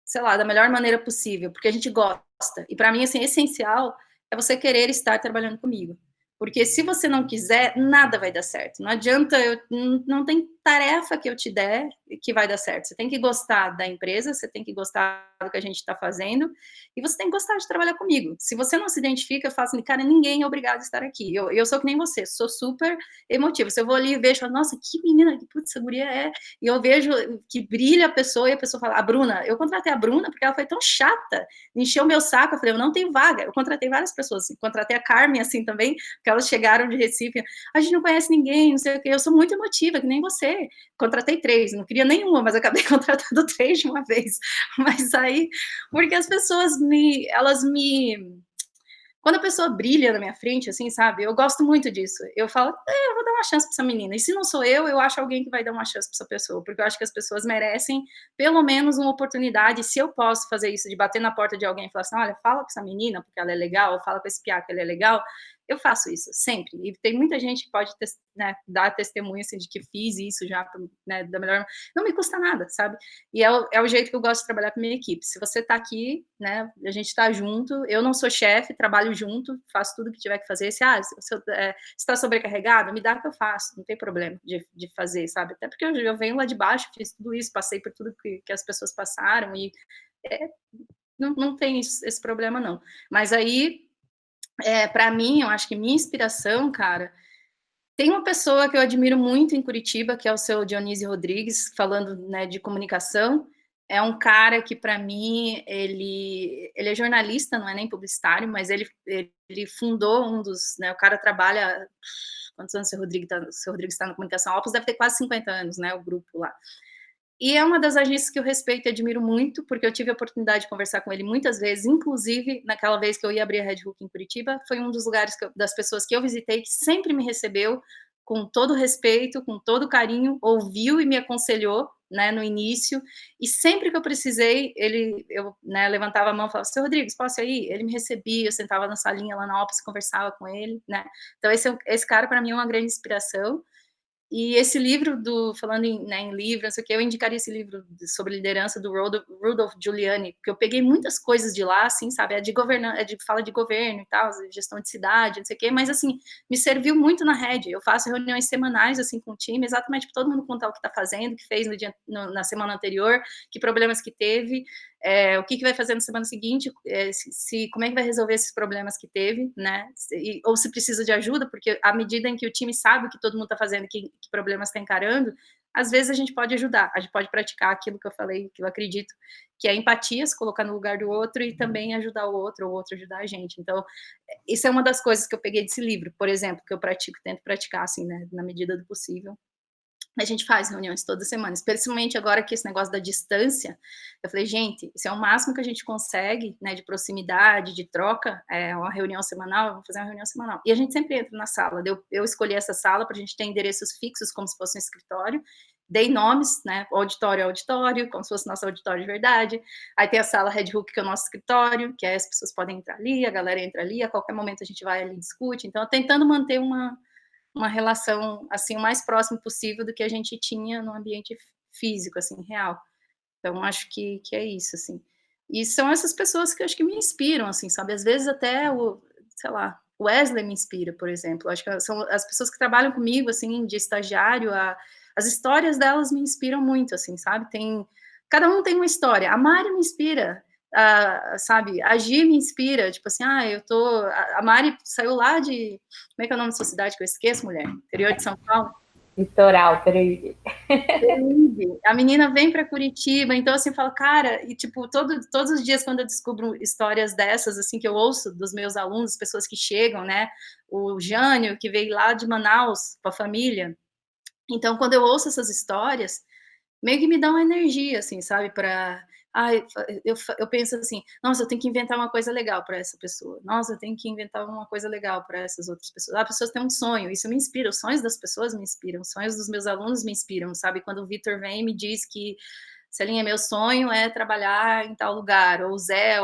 E: sei lá, da melhor maneira possível, porque a gente gosta. E para mim, assim, essencial é você querer estar trabalhando comigo. Porque se você não quiser, nada vai dar certo. Não adianta, não tem tarefa que eu te der que vai dar certo. Você tem que gostar da empresa, você tem que gostar do que a gente está fazendo, e você tem que gostar de trabalhar comigo. Se você não se identifica, eu falo assim, cara, ninguém é obrigado a estar aqui. Eu sou que nem você, sou super emotiva. Se eu vou ali e vejo, nossa, que menina, que putz, essa guria é... E eu vejo que brilha a pessoa, e a pessoa fala, a Bruna, eu contratei a Bruna porque ela foi tão chata, encheu o meu saco, eu falei, eu não tenho vaga. Eu contratei várias pessoas, assim, contratei a Carmen, assim, também, porque elas chegaram de Recife, a gente não conhece ninguém, não sei o quê, eu sou muito emotiva, que nem você. Contratei 3, não queria nenhuma, mas acabei contratando 3 de uma vez. Mas aí, porque as pessoas quando a pessoa brilha na minha frente, assim, sabe? Eu gosto muito disso. Eu falo, eu vou dar uma chance para essa menina. E se não sou eu acho alguém que vai dar uma chance para essa pessoa, porque eu acho que as pessoas merecem pelo menos uma oportunidade. Se eu posso fazer isso, de bater na porta de alguém e falar assim, olha, fala com essa menina, porque ela é legal, ou fala com esse piá que ele é legal, eu faço isso, sempre. E tem muita gente que pode, né, dar testemunho, assim, de que fiz isso já, né, da melhor... Não me custa nada, sabe? E é o jeito que eu gosto de trabalhar com a minha equipe. Se você tá aqui, né, a gente tá junto, eu não sou chefe, trabalho junto, faço tudo que tiver que fazer. Se está sobrecarregado, me dá que eu faço, não tem problema de fazer, sabe? Até porque eu venho lá de baixo, fiz tudo isso, passei por tudo que as pessoas passaram, e não tem esse problema, não. Mas aí, para mim, eu acho que minha inspiração, cara, tem uma pessoa que eu admiro muito em Curitiba, que é o seu Dionísio Rodrigues, falando, né, de comunicação. É um cara que, para mim, ele é jornalista, não é nem publicitário, mas ele fundou um dos... Né, o cara trabalha... Quantos anos o seu Rodrigues está na comunicação? A Opus deve ter quase 50 anos, né, o grupo lá. E é uma das agências que eu respeito e admiro muito, porque eu tive a oportunidade de conversar com ele muitas vezes, inclusive naquela vez que eu ia abrir a Red Hook em Curitiba, foi um dos lugares das pessoas que eu visitei que sempre me recebeu com todo respeito, com todo carinho, ouviu e me aconselhou, né, no início, e sempre que eu precisei, eu né, levantava a mão e falava, seu Rodrigues, posso ir? Ele me recebia, eu sentava na salinha lá na Opus, conversava com ele, né, então esse cara para mim é uma grande inspiração. E esse livro, falando em livro, não sei o que, eu indicaria esse livro sobre liderança do Rudolph Giuliani, porque eu peguei muitas coisas de lá, assim, sabe, fala de governo e tal, gestão de cidade, não sei o que, mas, assim, me serviu muito na rede. Eu faço reuniões semanais, assim, com o time, exatamente para todo mundo contar o que está fazendo, o que fez na semana anterior, que problemas que teve, o que vai fazer na semana seguinte, como é que vai resolver esses problemas que teve, né, ou se precisa de ajuda, porque à medida em que o time sabe o que todo mundo está fazendo, que problemas está encarando, às vezes a gente pode ajudar, a gente pode praticar aquilo que eu falei, que eu acredito, que é empatia, se colocar no lugar do outro e também ajudar o outro ajudar a gente. Então, isso é uma das coisas que eu peguei desse livro, por exemplo, que eu tento praticar, assim, né, na medida do possível. A gente faz reuniões toda semana, especialmente agora que esse negócio da distância, eu falei, gente, isso é o máximo que a gente consegue, né, de proximidade, de troca, uma reunião semanal, vamos fazer uma reunião semanal. E a gente sempre entra na sala, eu escolhi essa sala para a gente ter endereços fixos, como se fosse um escritório, dei nomes, né, auditório, como se fosse nosso auditório de verdade, aí tem a sala Red Hook, que é o nosso escritório, que aí as pessoas podem entrar ali, a galera entra ali, a qualquer momento a gente vai ali e discute, então tentando manter uma relação, assim, o mais próximo possível do que a gente tinha no ambiente físico, assim, real. Então, acho que é isso, assim. E são essas pessoas que eu acho que me inspiram, assim, sabe? Às vezes até o Wesley me inspira, por exemplo. Acho que são as pessoas que trabalham comigo, assim, de estagiário, as histórias delas me inspiram muito, assim, sabe? Cada um tem uma história. A Mari me inspira, sabe, a Gi me inspira, tipo assim, a Mari saiu lá de, como é que é o nome da sua cidade que eu esqueço, mulher? Interior de São Paulo?
C: Litoral, Peruíbe.
E: A menina vem para Curitiba, então assim, fala, cara, e tipo, todos os dias quando eu descubro histórias dessas, assim, que eu ouço dos meus alunos, pessoas que chegam, né, o Jânio, que veio lá de Manaus com a família, então quando eu ouço essas histórias, meio que me dá uma energia, assim, sabe, eu penso assim, nossa, eu tenho que inventar uma coisa legal para essa pessoa, nossa, eu tenho que inventar uma coisa legal para essas outras pessoas. As pessoas têm um sonho, isso me inspira, os sonhos das pessoas me inspiram, os sonhos dos meus alunos me inspiram, sabe, quando o Vitor vem e me diz que, Celinha, meu sonho é trabalhar em tal lugar, ou Zé,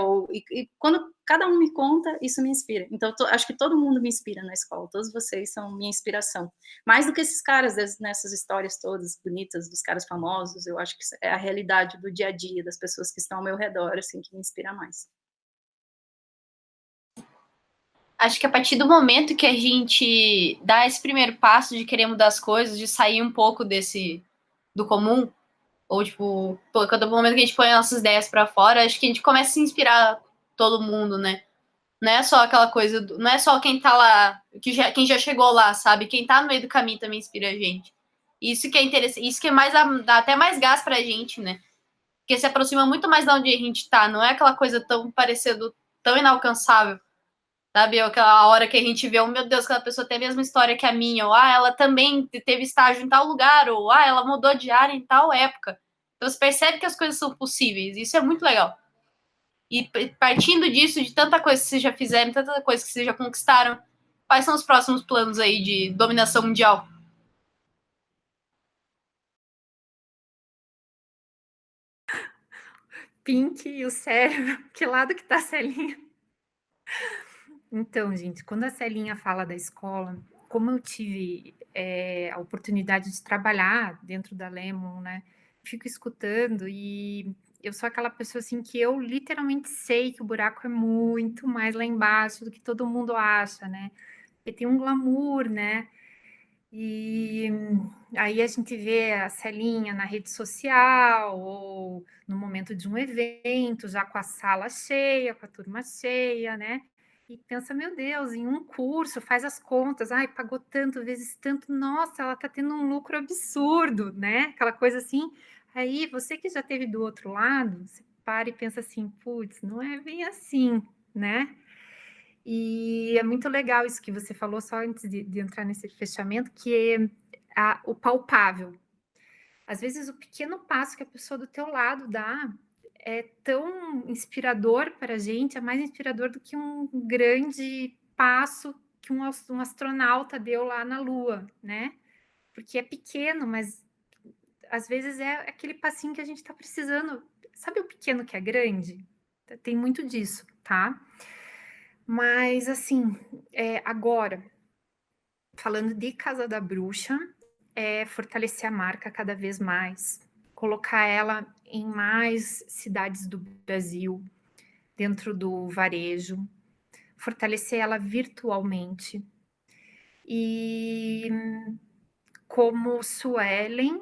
E: e quando cada um me conta, isso me inspira. Então, acho que todo mundo me inspira na escola, todos vocês são minha inspiração. Mais do que esses caras, nessas histórias todas bonitas, dos caras famosos, eu acho que é a realidade do dia a dia, das pessoas que estão ao meu redor, assim, que me inspira mais.
A: Acho que a partir do momento que a gente dá esse primeiro passo de querer mudar as coisas, de sair um pouco do comum, ou tipo, quando o momento que a gente põe nossas ideias para fora, acho que a gente começa a se inspirar todo mundo, né? Não é só aquela coisa, não é só quem tá lá, quem já chegou lá, sabe? Quem tá no meio do caminho também inspira a gente. Isso que é interessante, isso que dá até mais gás pra gente, né? Porque se aproxima muito mais de onde a gente tá, não é aquela coisa tão parecendo, tão inalcançável, sabe? Aquela hora que a gente vê, meu Deus, aquela pessoa tem a mesma história que a minha, ou ela também teve estágio em tal lugar, ou ela mudou de área em tal época. Então você percebe que as coisas são possíveis, isso é muito legal. E partindo disso, de tanta coisa que vocês já fizeram, tanta coisa que vocês já conquistaram, quais são os próximos planos aí de dominação mundial?
D: Pink e o cérebro, que lado que tá a Celinha? Então, gente, quando a Celinha fala da escola, como eu tive a oportunidade de trabalhar dentro da Lemon, né? Fico escutando e eu sou aquela pessoa assim que eu literalmente sei que o buraco é muito mais lá embaixo do que todo mundo acha, né? Porque tem um glamour, né? E aí a gente vê a Celinha na rede social ou no momento de um evento, já com a sala cheia, com a turma cheia, né? E pensa, meu Deus, em um curso, faz as contas, ai, pagou tanto, vezes tanto, nossa, ela tá tendo um lucro absurdo, né? Aquela coisa assim. Aí você que já teve do outro lado, você para e pensa assim, putz, não é bem assim, né? E é muito legal isso que você falou, só antes de entrar nesse fechamento, que é o palpável. Às vezes, o pequeno passo que a pessoa do teu lado dá é tão inspirador para a gente, é mais inspirador do que um grande passo que um astronauta deu lá na Lua, né? Porque é pequeno, mas às vezes é aquele passinho que a gente está precisando. Sabe o pequeno que é grande? Tem muito disso, tá? Mas, assim, agora, falando de Casa da Bruxa, fortalecer a marca cada vez mais, colocar ela em mais cidades do Brasil, dentro do varejo, fortalecer ela virtualmente. E, como Suelen,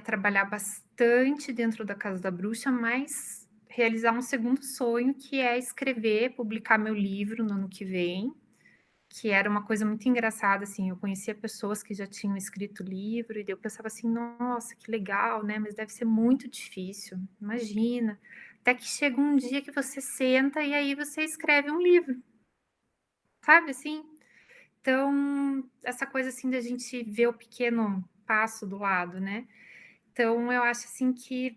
D: trabalhar bastante dentro da Casa da Bruxa, mas realizar um segundo sonho, que é escrever, publicar meu livro no ano que vem, que era uma coisa muito engraçada, assim, eu conhecia pessoas que já tinham escrito livro, e daí eu pensava assim, nossa, que legal, né, mas deve ser muito difícil, imagina, até que chega um dia que você senta e aí você escreve um livro, sabe, assim? Então, essa coisa, assim, da gente ver o pequeno passo do lado, né? Então, eu acho, assim, que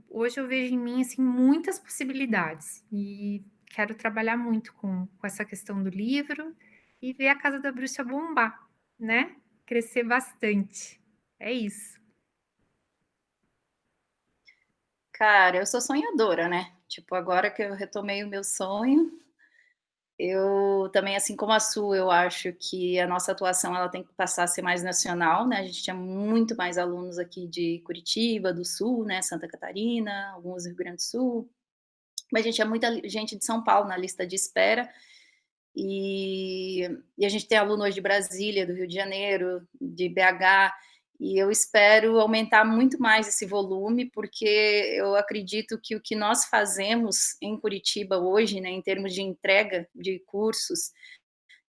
D: hoje eu vejo em mim, assim, muitas possibilidades, e quero trabalhar muito com essa questão do livro, e ver a Casa da Bruxa bombar, né? Crescer bastante. É isso.
E: Cara, eu sou sonhadora, né? Tipo, agora que eu retomei o meu sonho, eu também, assim como a Su, eu acho que a nossa atuação ela tem que passar a ser mais nacional, né? A gente tinha muito mais alunos aqui de Curitiba, do Sul, né? Santa Catarina, alguns do Rio Grande do Sul, mas a gente tinha muita gente de São Paulo na lista de espera. E a gente tem aluno hoje de Brasília, do Rio de Janeiro, de BH, e eu espero aumentar muito mais esse volume, porque eu acredito que o que nós fazemos em Curitiba hoje, né, em termos de entrega de cursos,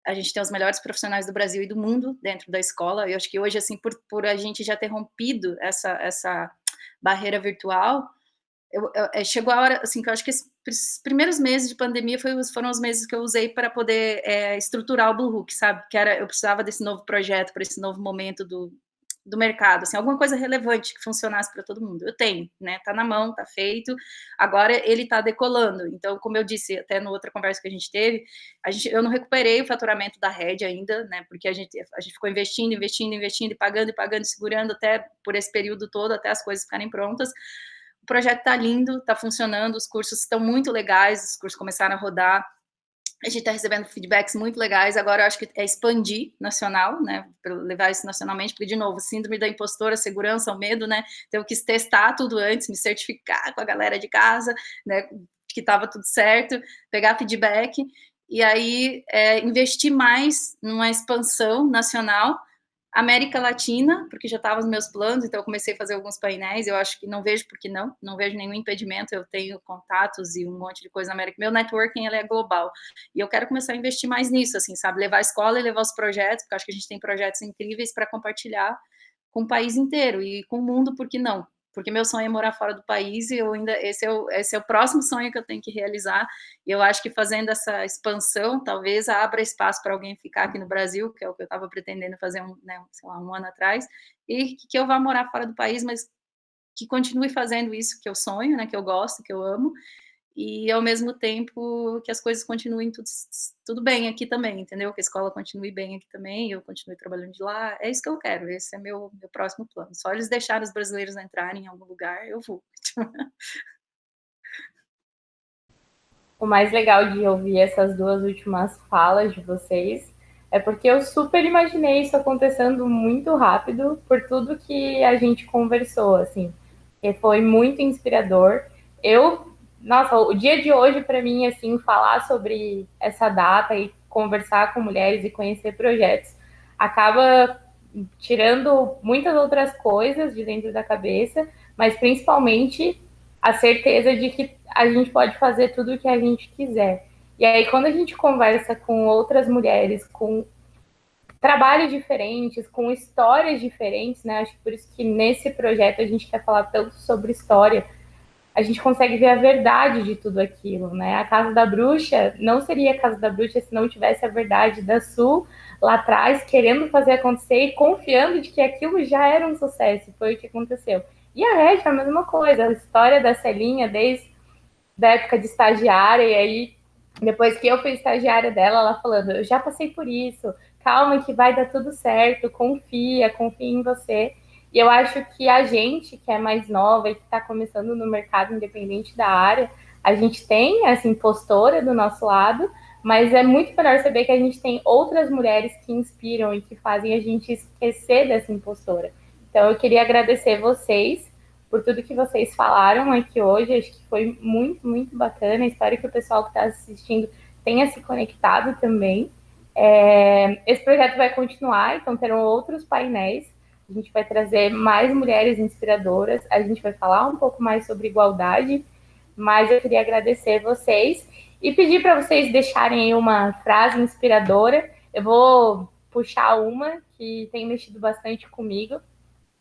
E: a gente tem os melhores profissionais do Brasil e do mundo dentro da escola. Eu acho que hoje, assim, por a gente já ter rompido essa barreira virtual, chegou a hora, assim, que eu acho que esses primeiros meses de pandemia foram os meses que eu usei para poder estruturar o Blue Hook, sabe? Eu precisava desse novo projeto, para esse novo momento do mercado, assim, alguma coisa relevante que funcionasse para todo mundo. Eu tenho, né? Tá na mão, tá feito. Agora ele tá decolando. Então, como eu disse até na outra conversa que a gente teve, eu não recuperei o faturamento da Red ainda, né? Porque a gente ficou investindo e pagando, segurando até por esse período todo, até as coisas ficarem prontas. O projeto está lindo, está funcionando, os cursos estão muito legais, os cursos começaram a rodar, a gente está recebendo feedbacks muito legais, agora eu acho que é expandir nacional, né, para levar isso nacionalmente, porque, de novo, síndrome da impostora, segurança, o medo, né, então eu quis testar tudo antes, me certificar com a galera de casa, né, que estava tudo certo, pegar feedback, e aí investir mais numa expansão nacional, América Latina, porque já estava nos meus planos, então eu comecei a fazer alguns painéis, eu acho que não vejo por que não vejo nenhum impedimento, eu tenho contatos e um monte de coisa na América, meu networking ele é global, e eu quero começar a investir mais nisso, assim, sabe, levar a escola e levar os projetos, porque eu acho que a gente tem projetos incríveis para compartilhar com o país inteiro, e com o mundo, por que não? Porque meu sonho é morar fora do país, e esse é o próximo sonho que eu tenho que realizar, e eu acho que fazendo essa expansão, talvez abra espaço para alguém ficar aqui no Brasil, que é o que eu estava pretendendo fazer sei lá, um ano atrás, e que eu vá morar fora do país, mas que continue fazendo isso que eu sonho, né, que eu gosto, que eu amo, e ao mesmo tempo que as coisas continuem tudo bem aqui também, entendeu? Que a escola continue bem aqui também, eu continue trabalhando de lá. É isso que eu quero, esse é meu próximo plano. Só eles deixarem os brasileiros entrarem em algum lugar, eu vou.
C: O mais legal de ouvir essas duas últimas falas de vocês é porque eu super imaginei isso acontecendo muito rápido por tudo que a gente conversou, assim, que foi muito inspirador. Nossa, o dia de hoje para mim, assim, falar sobre essa data e conversar com mulheres e conhecer projetos acaba tirando muitas outras coisas de dentro da cabeça, mas principalmente a certeza de que a gente pode fazer tudo o que a gente quiser. E aí, quando a gente conversa com outras mulheres, com trabalhos diferentes, com histórias diferentes, né? Acho que por isso que nesse projeto a gente quer falar tanto sobre história. A gente consegue ver a verdade de tudo aquilo, né? A Casa da Bruxa não seria a Casa da Bruxa se não tivesse a verdade da Sul lá atrás, querendo fazer acontecer e confiando de que aquilo já era um sucesso. Foi o que aconteceu. E a Red é a mesma coisa, a história da Celinha desde da época de estagiária, e aí, depois que eu fui estagiária dela, ela falando, eu já passei por isso, calma que vai dar tudo certo, confia em você. E eu acho que a gente, que é mais nova e que está começando no mercado independente da área, a gente tem essa impostora do nosso lado, mas é muito melhor saber que a gente tem outras mulheres que inspiram e que fazem a gente esquecer dessa impostora. Então, eu queria agradecer vocês por tudo que vocês falaram aqui hoje. Acho que foi muito, muito bacana. Espero que o pessoal que está assistindo tenha se conectado também. Esse projeto vai continuar, então terão outros painéis. A gente vai trazer mais mulheres inspiradoras. A gente vai falar um pouco mais sobre igualdade, mas eu queria agradecer vocês e pedir para vocês deixarem aí uma frase inspiradora. Eu vou puxar uma que tem mexido bastante comigo,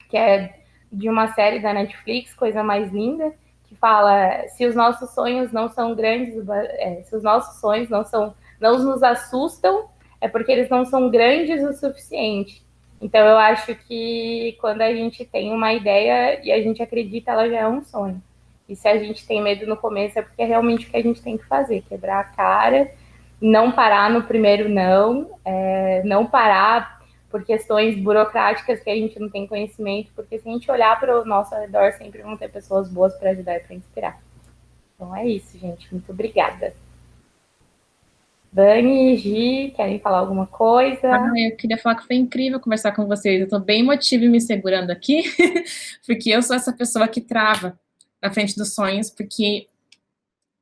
C: que é de uma série da Netflix, Coisa Mais Linda, que fala: se os nossos sonhos não são grandes, se os nossos sonhos não nos assustam, é porque eles não são grandes o suficiente. Então eu acho que quando a gente tem uma ideia e a gente acredita, ela já é um sonho. E se a gente tem medo no começo, é porque é realmente o que a gente tem que fazer, quebrar a cara, não parar no primeiro não, não parar por questões burocráticas que a gente não tem conhecimento, porque se a gente olhar para o nosso redor, sempre vão ter pessoas boas para ajudar e para inspirar. Então é isso, gente. Muito obrigada. Dani e Gi, querem falar alguma coisa?
B: Eu queria falar que foi incrível conversar com vocês. Eu estou bem emotiva e me segurando aqui, porque eu sou essa pessoa que trava na frente dos sonhos, porque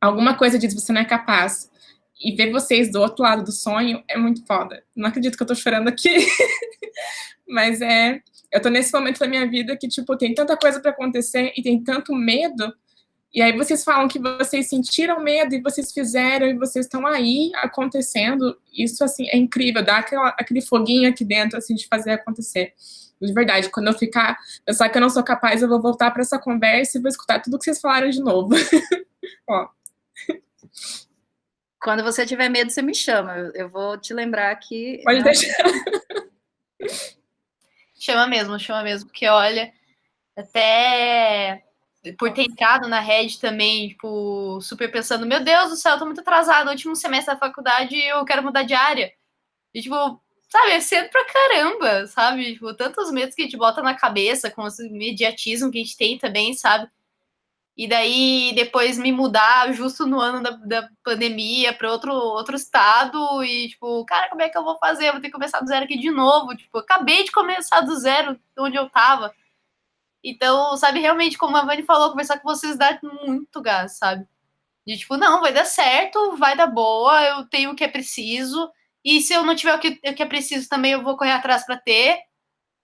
B: alguma coisa diz que você não é capaz. E ver vocês do outro lado do sonho é muito foda. Não acredito que eu tô chorando aqui. Mas eu tô nesse momento da minha vida que, tipo, tem tanta coisa para acontecer e tem tanto medo. E aí vocês falam que vocês sentiram medo e vocês fizeram e vocês estão aí acontecendo. Isso, assim, é incrível. Dá aquele foguinho aqui dentro, assim, de fazer acontecer. De verdade, quando eu pensar que eu não sou capaz, eu vou voltar para essa conversa e vou escutar tudo que vocês falaram de novo. Ó.
E: Quando você tiver medo, você me chama. Eu vou te lembrar que...
B: Pode deixar.
A: Chama mesmo, porque olha, até por ter entrado na Red também, tipo, super pensando, meu Deus do céu, eu tô muito atrasado, último semestre da faculdade eu quero mudar de área. E, tipo, sabe, é cedo pra caramba, sabe? Tipo, tantos medos que a gente bota na cabeça, com esse imediatismo que a gente tem também, sabe? E daí, depois me mudar justo no ano da pandemia para outro estado e, tipo, cara, como é que eu vou fazer? Eu vou ter que começar do zero aqui de novo. Tipo, acabei de começar do zero onde eu tava. Então, sabe, realmente, como a Vani falou, conversar com vocês dá muito gás, sabe? De, tipo, não, vai dar certo, vai dar boa, eu tenho o que é preciso. E se eu não tiver o que é preciso também, eu vou correr atrás para ter.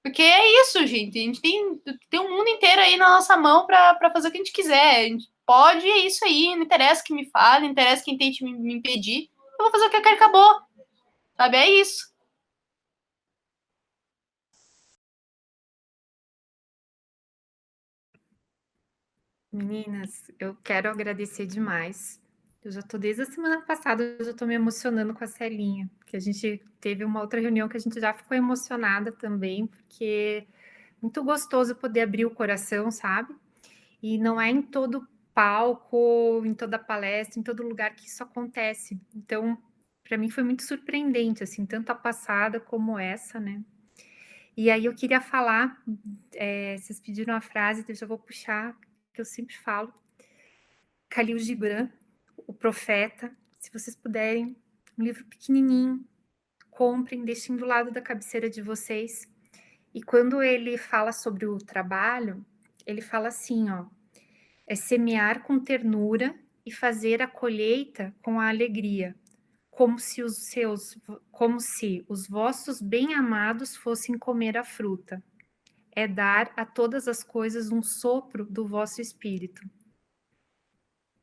A: Porque é isso, gente. A gente tem um mundo inteiro aí na nossa mão para fazer o que a gente quiser. A gente pode, é isso aí. Não interessa que me fale, não interessa quem tente me impedir. Eu vou fazer o que eu quero e acabou. Sabe? É isso.
D: Meninas, eu quero agradecer demais. Eu já tô desde a semana passada, eu já tô me emocionando com a Celinha, porque a gente teve uma outra reunião que a gente já ficou emocionada também, porque é muito gostoso poder abrir o coração, sabe? E não é em todo palco, em toda palestra, em todo lugar que isso acontece. Então, para mim foi muito surpreendente, assim, tanto a passada como essa, né? E aí eu queria falar, vocês pediram a frase, eu já vou puxar, que eu sempre falo. Khalil Gibran, O Profeta, se vocês puderem, um livro pequenininho, comprem, deixem do lado da cabeceira de vocês. E quando ele fala sobre o trabalho, ele fala assim, ó, é semear com ternura e fazer a colheita com a alegria, como se os vossos bem-amados fossem comer a fruta. É dar a todas as coisas um sopro do vosso espírito.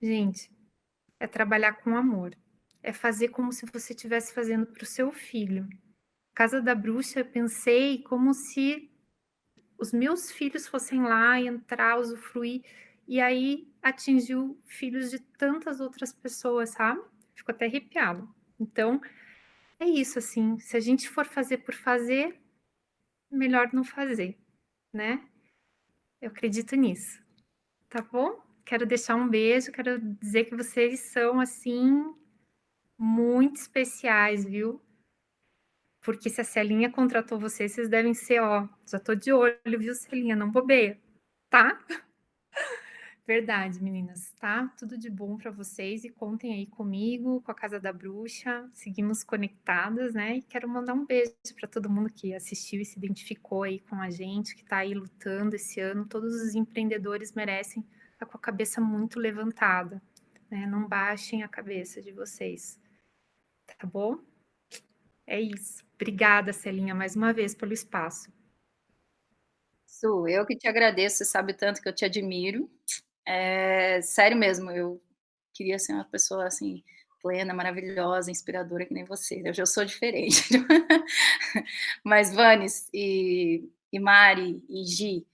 D: Gente, é trabalhar com amor. É fazer como se você estivesse fazendo para o seu filho. Casa da Bruxa, eu pensei como se os meus filhos fossem lá, entrar, usufruir, e aí atingiu filhos de tantas outras pessoas, sabe? Fico até arrepiado. Então, é isso, assim, se a gente for fazer por fazer, melhor não fazer, né? Eu acredito nisso, tá bom? Quero deixar um beijo, quero dizer que vocês são, assim, muito especiais, viu? Porque se a Celinha contratou vocês, vocês devem ser, ó, já tô de olho, viu, Celinha? Não bobeia, tá? Verdade, meninas, tá? Tudo de bom para vocês e contem aí comigo, com a Casa da Bruxa. Seguimos conectadas, né? E quero mandar um beijo para todo mundo que assistiu e se identificou aí com a gente, que tá aí lutando esse ano. Todos os empreendedores merecem estar com a cabeça muito levantada, né? Não baixem a cabeça de vocês, tá bom? É isso. Obrigada, Celinha, mais uma vez pelo espaço.
E: Su, eu que te agradeço, você sabe o tanto que eu te admiro. Sério mesmo, eu queria ser uma pessoa assim, plena, maravilhosa, inspiradora que nem você. Eu já sou diferente. Mas Vanes e Mari e Gi,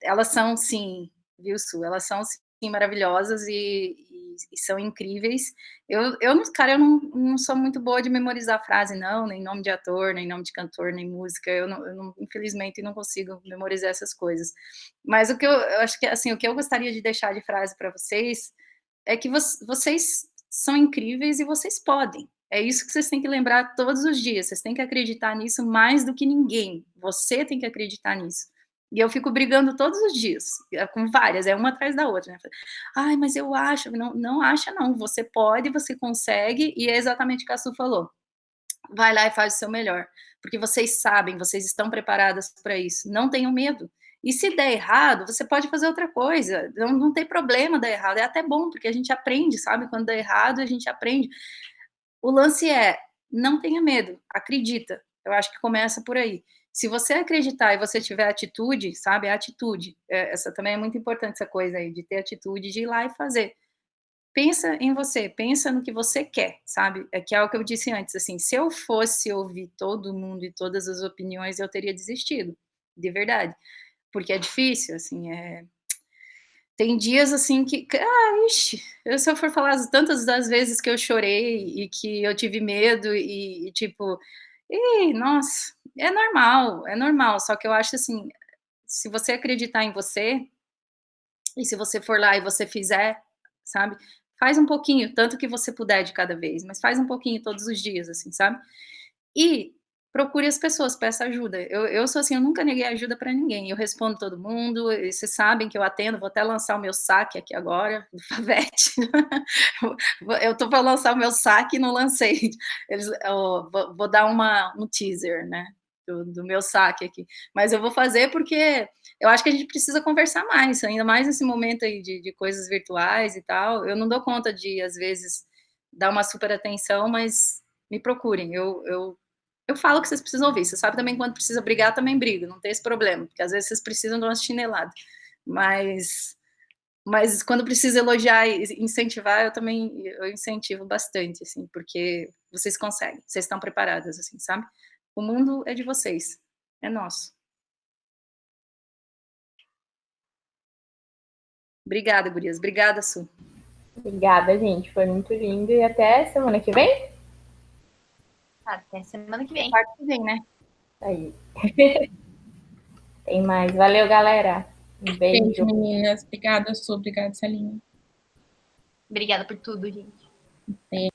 E: elas são sim, viu, Su? Elas são sim maravilhosas e são incríveis. Cara, eu não sou muito boa de memorizar frase, não, nem nome de ator, nem nome de cantor, nem música. Infelizmente, não consigo memorizar essas coisas. Mas o que eu acho que, assim, o que eu gostaria de deixar de frase para vocês é que vocês são incríveis e vocês podem. É isso que vocês têm que lembrar todos os dias. Vocês têm que acreditar nisso mais do que ninguém. Você tem que acreditar nisso. E eu fico brigando todos os dias, com várias, uma atrás da outra, né? Ai, mas eu acho, não acha não, você pode, você consegue, e é exatamente o que a Su falou. Vai lá e faz o seu melhor, porque vocês sabem, vocês estão preparadas para isso, não tenham medo. E se der errado, você pode fazer outra coisa, não tem problema dar errado, é até bom, porque a gente aprende, sabe? Quando dá errado, a gente aprende. O lance é, não tenha medo, acredita, eu acho que começa por aí. Se você acreditar e você tiver atitude, sabe, a atitude, essa também é muito importante, essa coisa aí, de ter atitude, de ir lá e fazer. Pensa em você, pensa no que você quer, sabe, que é o que eu disse antes, assim, se eu fosse ouvir todo mundo e todas as opiniões, eu teria desistido, de verdade, porque é difícil, assim, tem dias, assim, ixi, se eu for falar tantas das vezes que eu chorei e que eu tive medo e tipo, nossa, é normal, só que eu acho assim, se você acreditar em você, e se você for lá e você fizer, sabe, faz um pouquinho, tanto que você puder de cada vez, mas faz um pouquinho todos os dias, assim, sabe, e procure as pessoas, peça ajuda. Eu sou assim, eu nunca neguei ajuda para ninguém. Eu respondo todo mundo. E vocês sabem que eu atendo. Vou até lançar o meu saque aqui agora, do Favete. Eu tô para lançar o meu saque e não lancei. Vou dar um teaser, né? Do meu saque aqui. Mas eu vou fazer porque eu acho que a gente precisa conversar mais, ainda mais nesse momento aí de coisas virtuais e tal. Eu não dou conta de, às vezes, dar uma super atenção, mas me procurem. Eu falo o que vocês precisam ouvir. Você sabe também quando precisa brigar, também brigo. Não tem esse problema, porque às vezes vocês precisam de uma chinelada. Mas quando precisa elogiar e incentivar, eu incentivo bastante, assim, porque vocês conseguem. Vocês estão preparadas, assim, sabe? O mundo é de vocês. É nosso. Obrigada, gurias. Obrigada, Su.
C: Obrigada, gente. Foi muito lindo. E até semana que vem?
A: Até semana que vem.
E: Quarta que vem, né?
C: Aí. Tem mais. Valeu, galera. Um beijo.
B: Beijo, meninas. Obrigada, Su. Obrigada, Celinha.
A: Obrigada por tudo, gente.
B: Beijo.